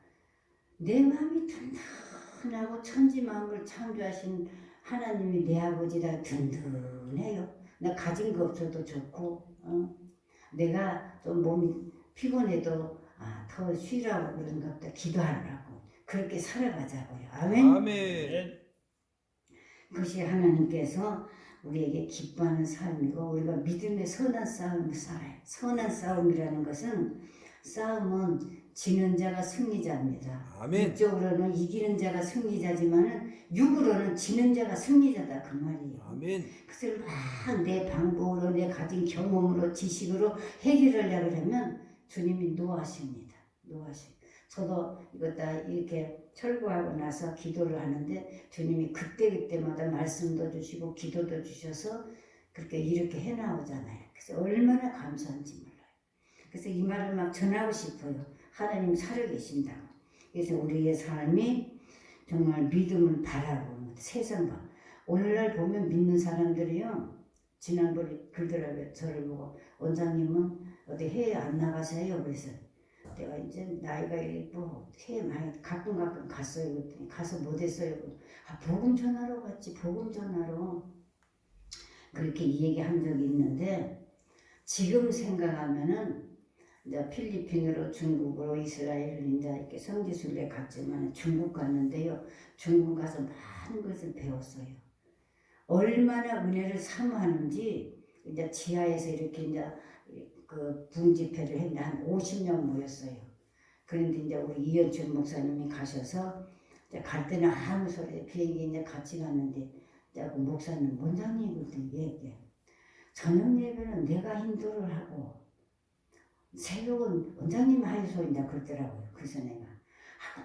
내 마음이 든든하고 천지 만물을 창조하신 하나님이 내 아버지라 든든해요. 나 가진 거 없어도 좋고 내가 좀 몸이 피곤해도 더 쉬라고 그런가 보다. 기도하라고. 그렇게 살아가자고요. 아멘. 아멘. 그것이 하나님께서 우리에게 기뻐하는 삶이고 우리가 믿음의 선한 싸움을 살아요. 선한 싸움이라는 것은 싸움은 지는 자가 승리자입니다. 아멘. 육적으로는 이기는 자가 승리자지만은 육으로는 지는 자가 승리자다 그 말이에요. 아멘. 그것을 막 내 방법으로 내 가진 경험으로 지식으로 해결하려고 하면 주님이 노하십니다. 노하시. 저도 이거 다 이렇게 철거하고 나서 기도를 하는데 주님이 그때그때마다 말씀도 주시고 기도도 주셔서 그렇게 이렇게 해나오잖아요. 그래서 얼마나 감사한지 몰라요. 그래서 이 말을 막 전하고 싶어요. 하나님 살아계신다고. 그래서 우리의 삶이 정말 믿음을 바라고 세상 봐. 오늘날 보면 믿는 사람들이요. 지난번에 그러더라고요. 저를 보고 원장님은 어디 해외 안 나가세요? 그래서 내가 이제 나이가 있고 해외 많이 가끔 갔어요. 그랬더니 가서 못했어요. 아, 복음 전하러 갔지. 복음 전하러. 그렇게 얘기한 적이 있는데 지금 생각하면은 이제 필리핀으로 중국으로 이스라엘을 이제 이렇게 성지순례 갔지만 중국 갔는데요. 중국 가서 많은 것을 배웠어요. 얼마나 은혜를 사모하는지 이제 지하에서 이렇게 이제 그 붕집회를 했는데 한 50명 모였어요. 그런데 이제 우리 이현춘 목사님이 가셔서 이제 갈 때는 아무 소리 비행기 이제 같이 갔는데 이제 그 목사님 원장님 그랬더니 얘기해. 저녁 예배는 내가 인도를 하고 새벽은 원장님 하이소 이제 그러더라고요. 그래서 내가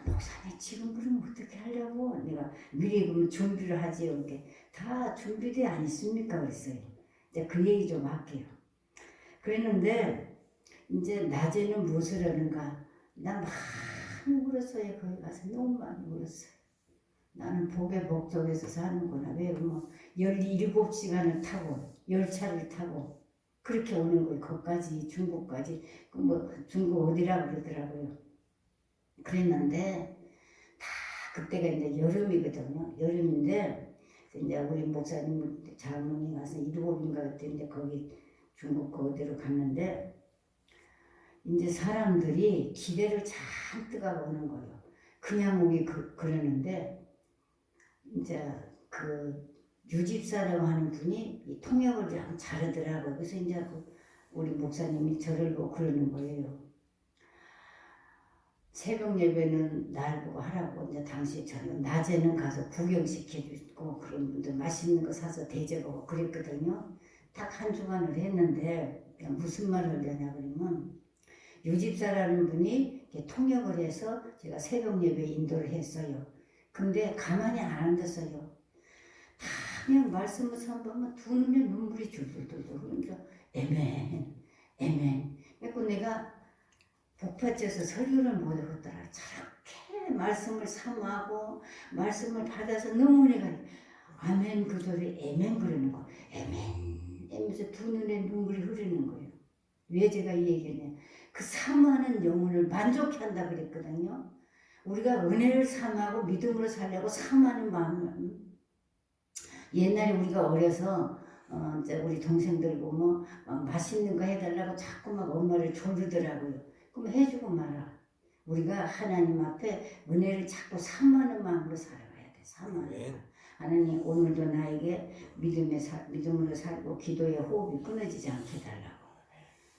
목사님 지금 그러면 어떻게 하려고 내가 미리 그러면 준비를 하지 이렇게 다 준비돼 안 있습니까 그랬어요. 이제 그 얘기 좀 할게요. 그랬는데 이제 낮에는 무엇을 하는가 나 많이 울었어요. 거기 가서 너무 많이 울었어요. 나는 복의 목적에서 사는구나. 왜 뭐 17시간을 타고 열차를 타고 그렇게 오는 거예요. 거기까지 중국까지 그 뭐 중국 어디라 그러더라고요. 그랬는데 다 그때가 이제 여름이거든요. 여름인데 이제 우리 목사님 장모님 가서 일곱인가 그때 이제 거기 중국 그 어디로 갔는데 이제 사람들이 기대를 잔뜩 하고 오는 거예요. 그냥 오기 그러는데 이제 그 유집사라고 하는 분이 이 통역을 참 잘하더라고요. 그래서 이제 그 우리 목사님이 저를 보고 그러는 거예요. 새벽 예배는 날 보고 하라고 이제 당시 저는 낮에는 가서 구경시켜주고 그런 분들 맛있는 거 사서 대접하고 그랬거든요. 딱 한 주간을 했는데 무슨 말을 하냐 그러면 유집사라는 분이 통역을 해서 제가 새벽 예배 인도를 했어요. 근데 가만히 안 앉았어요. 다 그냥 말씀을 선보면 두 눈에 눈물이 줄줄줄줄 그러면서 에멘 그래서 내가 복파째서 설교를 못하더라. 저렇게 말씀을 사모하고 말씀을 받아서 너무 내가 아멘 그 소리 에멘 그러는 거 에멘 하면서 두 눈에 눈물이 흐르는 거예요. 왜 제가 이 얘기냐 그 사모하는 영혼을 만족해 한다 그랬거든요. 우리가 은혜를 사모하고 믿음으로 살려고 사모하는 마음을 옛날에 우리가 어려서 이제 우리 동생들 보면 막 맛있는 거 해달라고 자꾸 막 엄마를 조르더라고요. 그럼 해주고 말아. 우리가 하나님 앞에 은혜를 자꾸 사모하는 마음으로 살아가야 돼. 사모하는 마음. 하나님 오늘도 나에게 믿음으로 살고 기도의 호흡이 끊어지지 않게 달라고.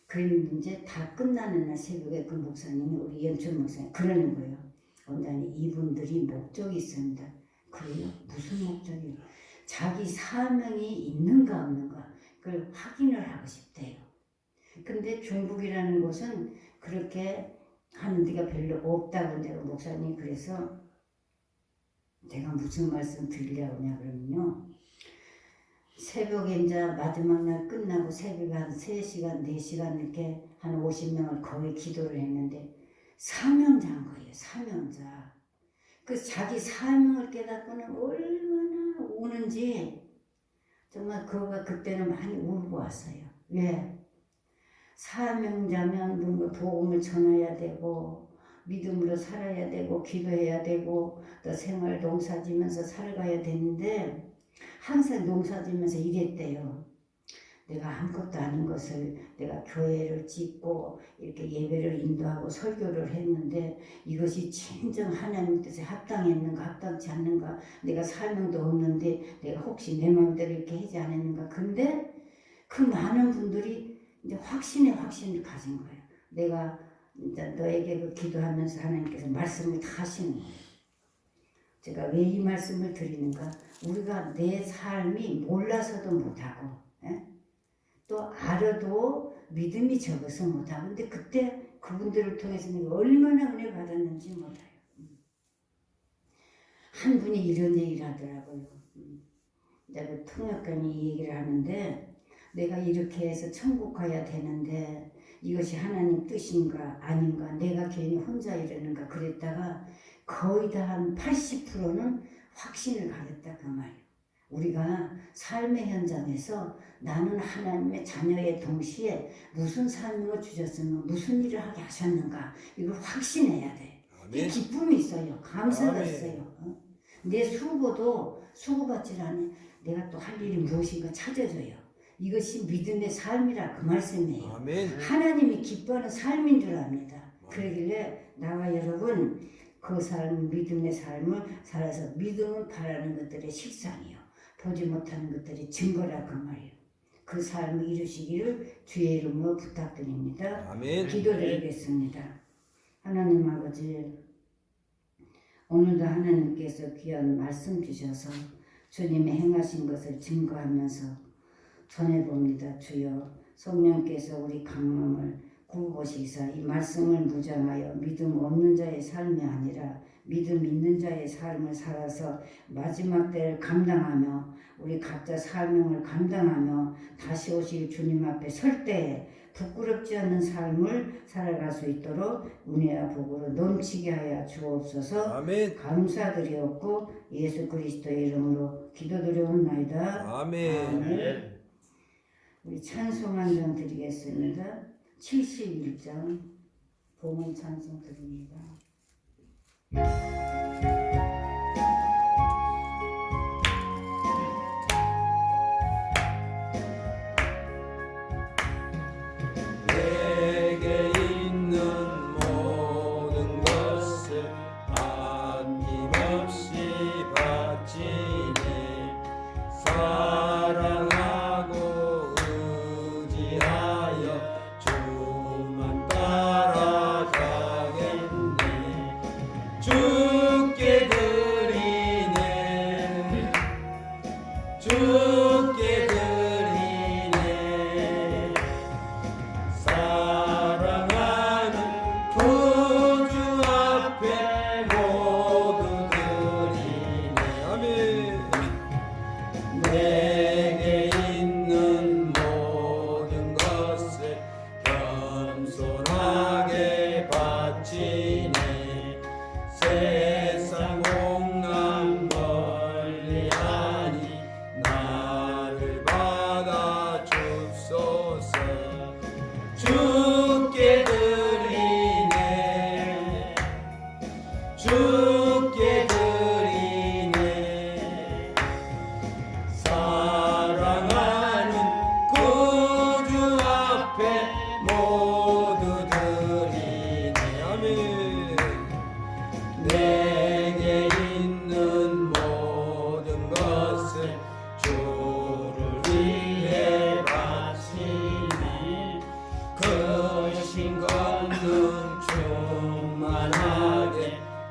그랬는데 이제 다 끝나는 날 새벽에 그 목사님이 우리 연춘 목사님 그러는 거예요. 원장님 이분들이 목적이 있습니다. 그래요? 무슨 목적이요? 자기 사명이 있는가 없는가 그걸 확인을 하고 싶대요. 근데 중국이라는 곳은 그렇게 하는 데가 별로 없다고 내가 목사님 그래서 제가 무슨 말씀 드리려고 하냐 그러면요. 새벽에 이제 마지막 날 끝나고 새벽에 한 3시간, 4시간 이렇게 한 50명을 거의 기도를 했는데 사명자인 거예요. 사명자. 그 자기 사명을 깨닫고는 얼마나 우는지 정말 그거가 그때는 많이 울고 왔어요. 왜? 사명자면 뭔가 복음을 전해야 되고 믿음으로 살아야 되고 기도해야 되고 또 생활 농사지면서 살아가야 되는데 항상 농사지면서 이랬대요. 내가 아무것도 아닌 것을 내가 교회를 짓고 이렇게 예배를 인도하고 설교를 했는데 이것이 진정 하나님 뜻에 합당했는가 합당치 않는가 내가 사명도 없는데 내가 혹시 내 마음대로 이렇게 하지 않았는가 근데 그 많은 분들이 이제 확신을 가진 거예요. 내가 이제 너에게 그 기도하면서 하나님께서 말씀을 다 하시는 거예요. 제가 왜 이 말씀을 드리는가 우리가 내 삶이 몰라서도 못하고 또 알아도 믿음이 적어서 못하고 근데 그때 그분들을 통해서 내가 얼마나 은혜 받았는지 몰라요. 한 분이 이런 얘기를 하더라고요. 내가 통역관이 이 얘기를 하는데 내가 이렇게 해서 천국 가야 되는데 이것이 하나님 뜻인가 아닌가 내가 괜히 혼자 이러는가 그랬다가 거의 다 한 80%는 확신을 가졌다 그 말이에요. 우리가 삶의 현장에서 나는 하나님의 자녀의 동시에 무슨 삶을 주셨으면 무슨 일을 하게 하셨는가 이걸 확신해야 돼. 아멘. 기쁨이 있어요. 감사가 아멘. 있어요. 내 수고도 수고받지 않아 내가 또 할 일이 무엇인가 찾아줘요. 이것이 믿음의 삶이라 그 말씀이에요. 아멘. 하나님이 기뻐하는 삶인 줄 압니다. 그러길래 나와 여러분 그 삶 믿음의 삶을 살아서 믿음은 바라는 것들의 실상이요 보지 못하는 것들의 증거라 그 말이에요. 그 삶을 이루시기를 주의 이름으로 부탁드립니다. 아멘. 기도드리겠습니다. 하나님 아버지 오늘도 하나님께서 귀한 말씀 주셔서 주님의 행하신 것을 증거하면서 전해봅니다. 주여 성령께서 우리 강림을 구보시사 이 말씀을 무장하여 믿음 없는 자의 삶이 아니라 믿음 있는 자의 삶을 살아서 마지막 때를 감당하며 우리 각자 사명을 감당하며 다시 오실 주님 앞에 설 때에 부끄럽지 않는 삶을 살아갈 수 있도록 은혜와 복으로 넘치게 하여 주옵소서. 아멘. 감사드리옵고 예수 그리스도의 이름으로 기도드려옵나이다. 아멘. 우리 찬송 한 장 드리겠습니다. 71장 봉헌 찬송 드립니다. 내게 있는 모든 것을 아낌없이 바치네 사랑하고 의지하여 주만 따라가겠네 주께 드리네 주께 드리네 사랑하는 구주 앞에 모두 드리네 아멘 내게 있는 모든 것을 겸손하게 바치네 세상 공간 멀리하니 나를 받아 줍소서 주께 드리네 주께 드리네 사랑하는 구주 앞에 모두 드리네 아멘 내게 있는 모든 것을 주를 위해 바치네 그 신건능 충만하게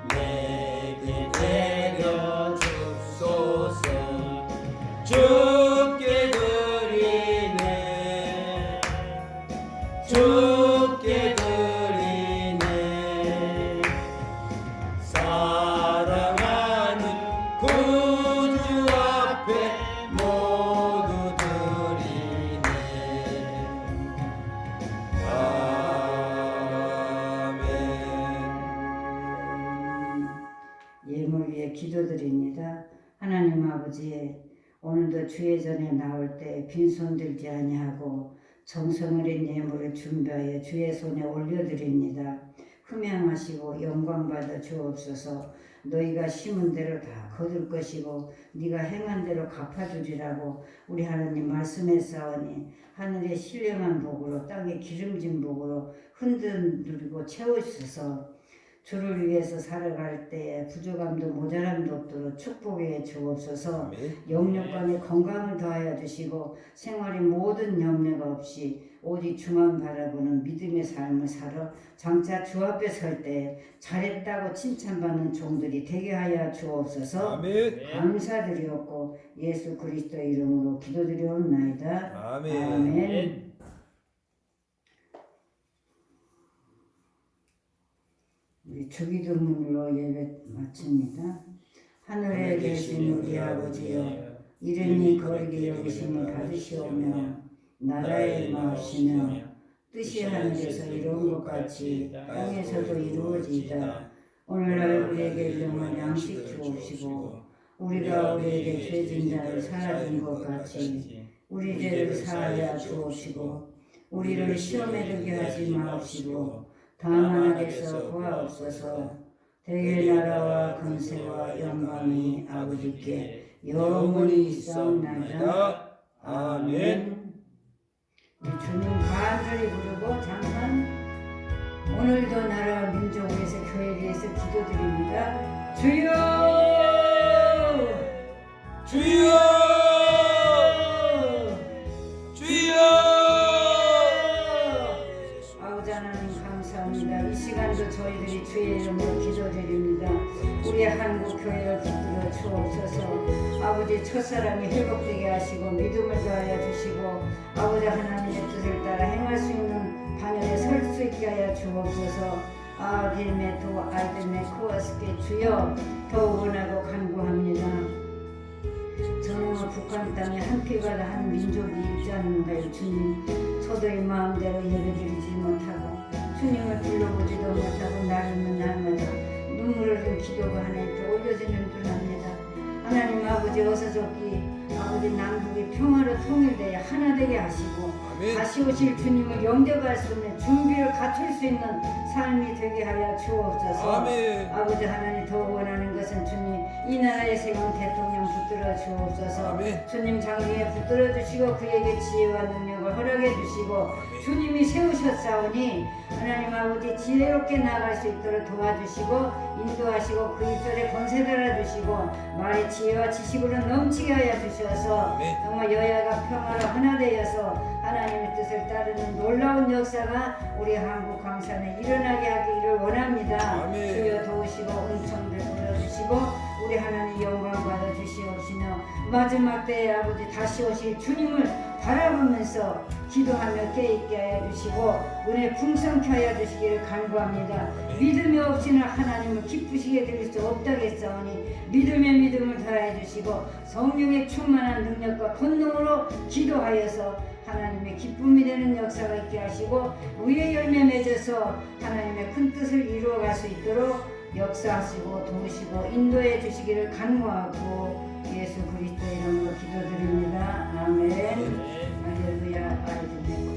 내게 내려 줍소서 주께 드리네 주께 드리네 사랑하는 구주 앞에 모두 드리네 아멘 예물 위해 기도드립니다. 하나님 아버지 오늘도 주의 전에 나올 때 빈손 들지 아니하고 정성을 인 예물을 준비하여 주의 손에 올려드립니다. 흠양하시고 영광받아 주옵소서. 너희가 심은 대로 다 거둘 것이고 네가 행한 대로 갚아주리라고 우리 하나님 말씀했사오니 하늘의 신령한 복으로 땅의 기름진 복으로 흔들리고 채우셔서 주를 위해서 살아갈 때에 부족함도 모자람도 없도록 축복해 주옵소서. 아멘 영육간에 건강을 더하여 주시고 생활의 모든 염려가 없이 오직 주만 바라보는 믿음의 삶을 살아 장차 주 앞에 설 때 잘했다고 칭찬받는 종들이 되게 하여 주옵소서. 아멘 감사드리옵고 예수 그리스도의 이름으로 기도드리옵나이다. 아멘 아멘. 우리 주기도문으로 예배 마칩니다. 하늘에 계신 우리 아버지여, 이름이 거룩히 여기심을 받으시오며 나라의 임하옵시며 뜻이 하늘에서 이룬 것 같이 땅에서도 이루어지이다. 오늘날 우리에게 일용할 양식 주옵시고 우리가 우리에게 죄진 자를 사하준 것 같이 우리 죄를 사하여 주옵시고 우리를 시험에 들게 하지 마옵시고 다만 악에서 구하옵소서. 대개 나라와 권세와 영광이 아버지께 영원히 있사옵나이다. 아멘. 우리 주님 간절히 부르고 잠깐 오늘도 나라와 민족을 위해서 교회를 위해서 기도드립니다. 주여! 주여 주여 아버지 하나님 감사합니다. 이 시간도 저희들이 주의 이름으로 기도드립니다. 우리 한국 교회를 붙들어 주옵소서. 아버지 첫사랑이 회복되게 하시고 믿음을 더하여 주시고 아버지 하나님의 뜻을 따라 행할 수 있는 반열에 설 수 있게 하여 주옵소서. 아길메 도 아이들메 코아스케 주여 더욱 원하고 간구합니다. 저는 북한 땅에 한 피가 한 민족이 있지 않는가요 주님. 저들의 마음대로 예배드리지 못하고 주님을 불러보지도 못하고 날이면 날마다 눈물을 흘린 기도가 하나님께 올려지는 줄 압니다. 하나님 아버지 어서 저기 아버지 남북이 평화로 통일되어 하나 되게 하시고 아멘. 다시 오실 주님을 영접할 수 있는 준비를 갖출 수 있는 삶이 되게 하여 주옵소서. 아멘. 아버지 하나님 더 원하는 것은 주님 이 나라에 세운 대통령 붙들어 주옵소서. 아멘. 주님 장중에 붙들어 주시고 그에게 지혜와 능력을 허락해 주시고 주님이 세우셨사오니 하나님 아버지 지혜롭게 나아갈 수 있도록 도와주시고 인도하시고 그 입술에 권세 달아주시고 말의 지혜와 지식으로 넘치게 하여 주셔서 아멘. 정말 여야가 평화로 하나 되어서 하나님의 뜻을 따르는 놀라운 역사가 우리 한국 광산에 일어나게 하기를 원합니다. 아멘. 주여 도우시고 은총들 불러주시고 우리 하나님 영광 받아 주시옵시며 마지막 때에 아버지 다시 오실 주님을 바라보면서 기도하며 깨있게 하여 주시고 은혜 풍성케 하여 주시기를 간구합니다. 믿음이 없이는 하나님을 기쁘시게 드릴 수 없다겠사오니 믿음에 믿음을 더하여 주시고 성령의 충만한 능력과 권능으로 기도하여서 하나님의 기쁨이 되는 역사가 있게 하시고 의의 열매 맺어서 하나님의 큰 뜻을 이루어갈 수 있도록 역사하시고 도우시고 인도해 주시기를 간구하고 예수 그리스도의 이름으로 기도드립니다. 아멘. 할렐루야. 아이들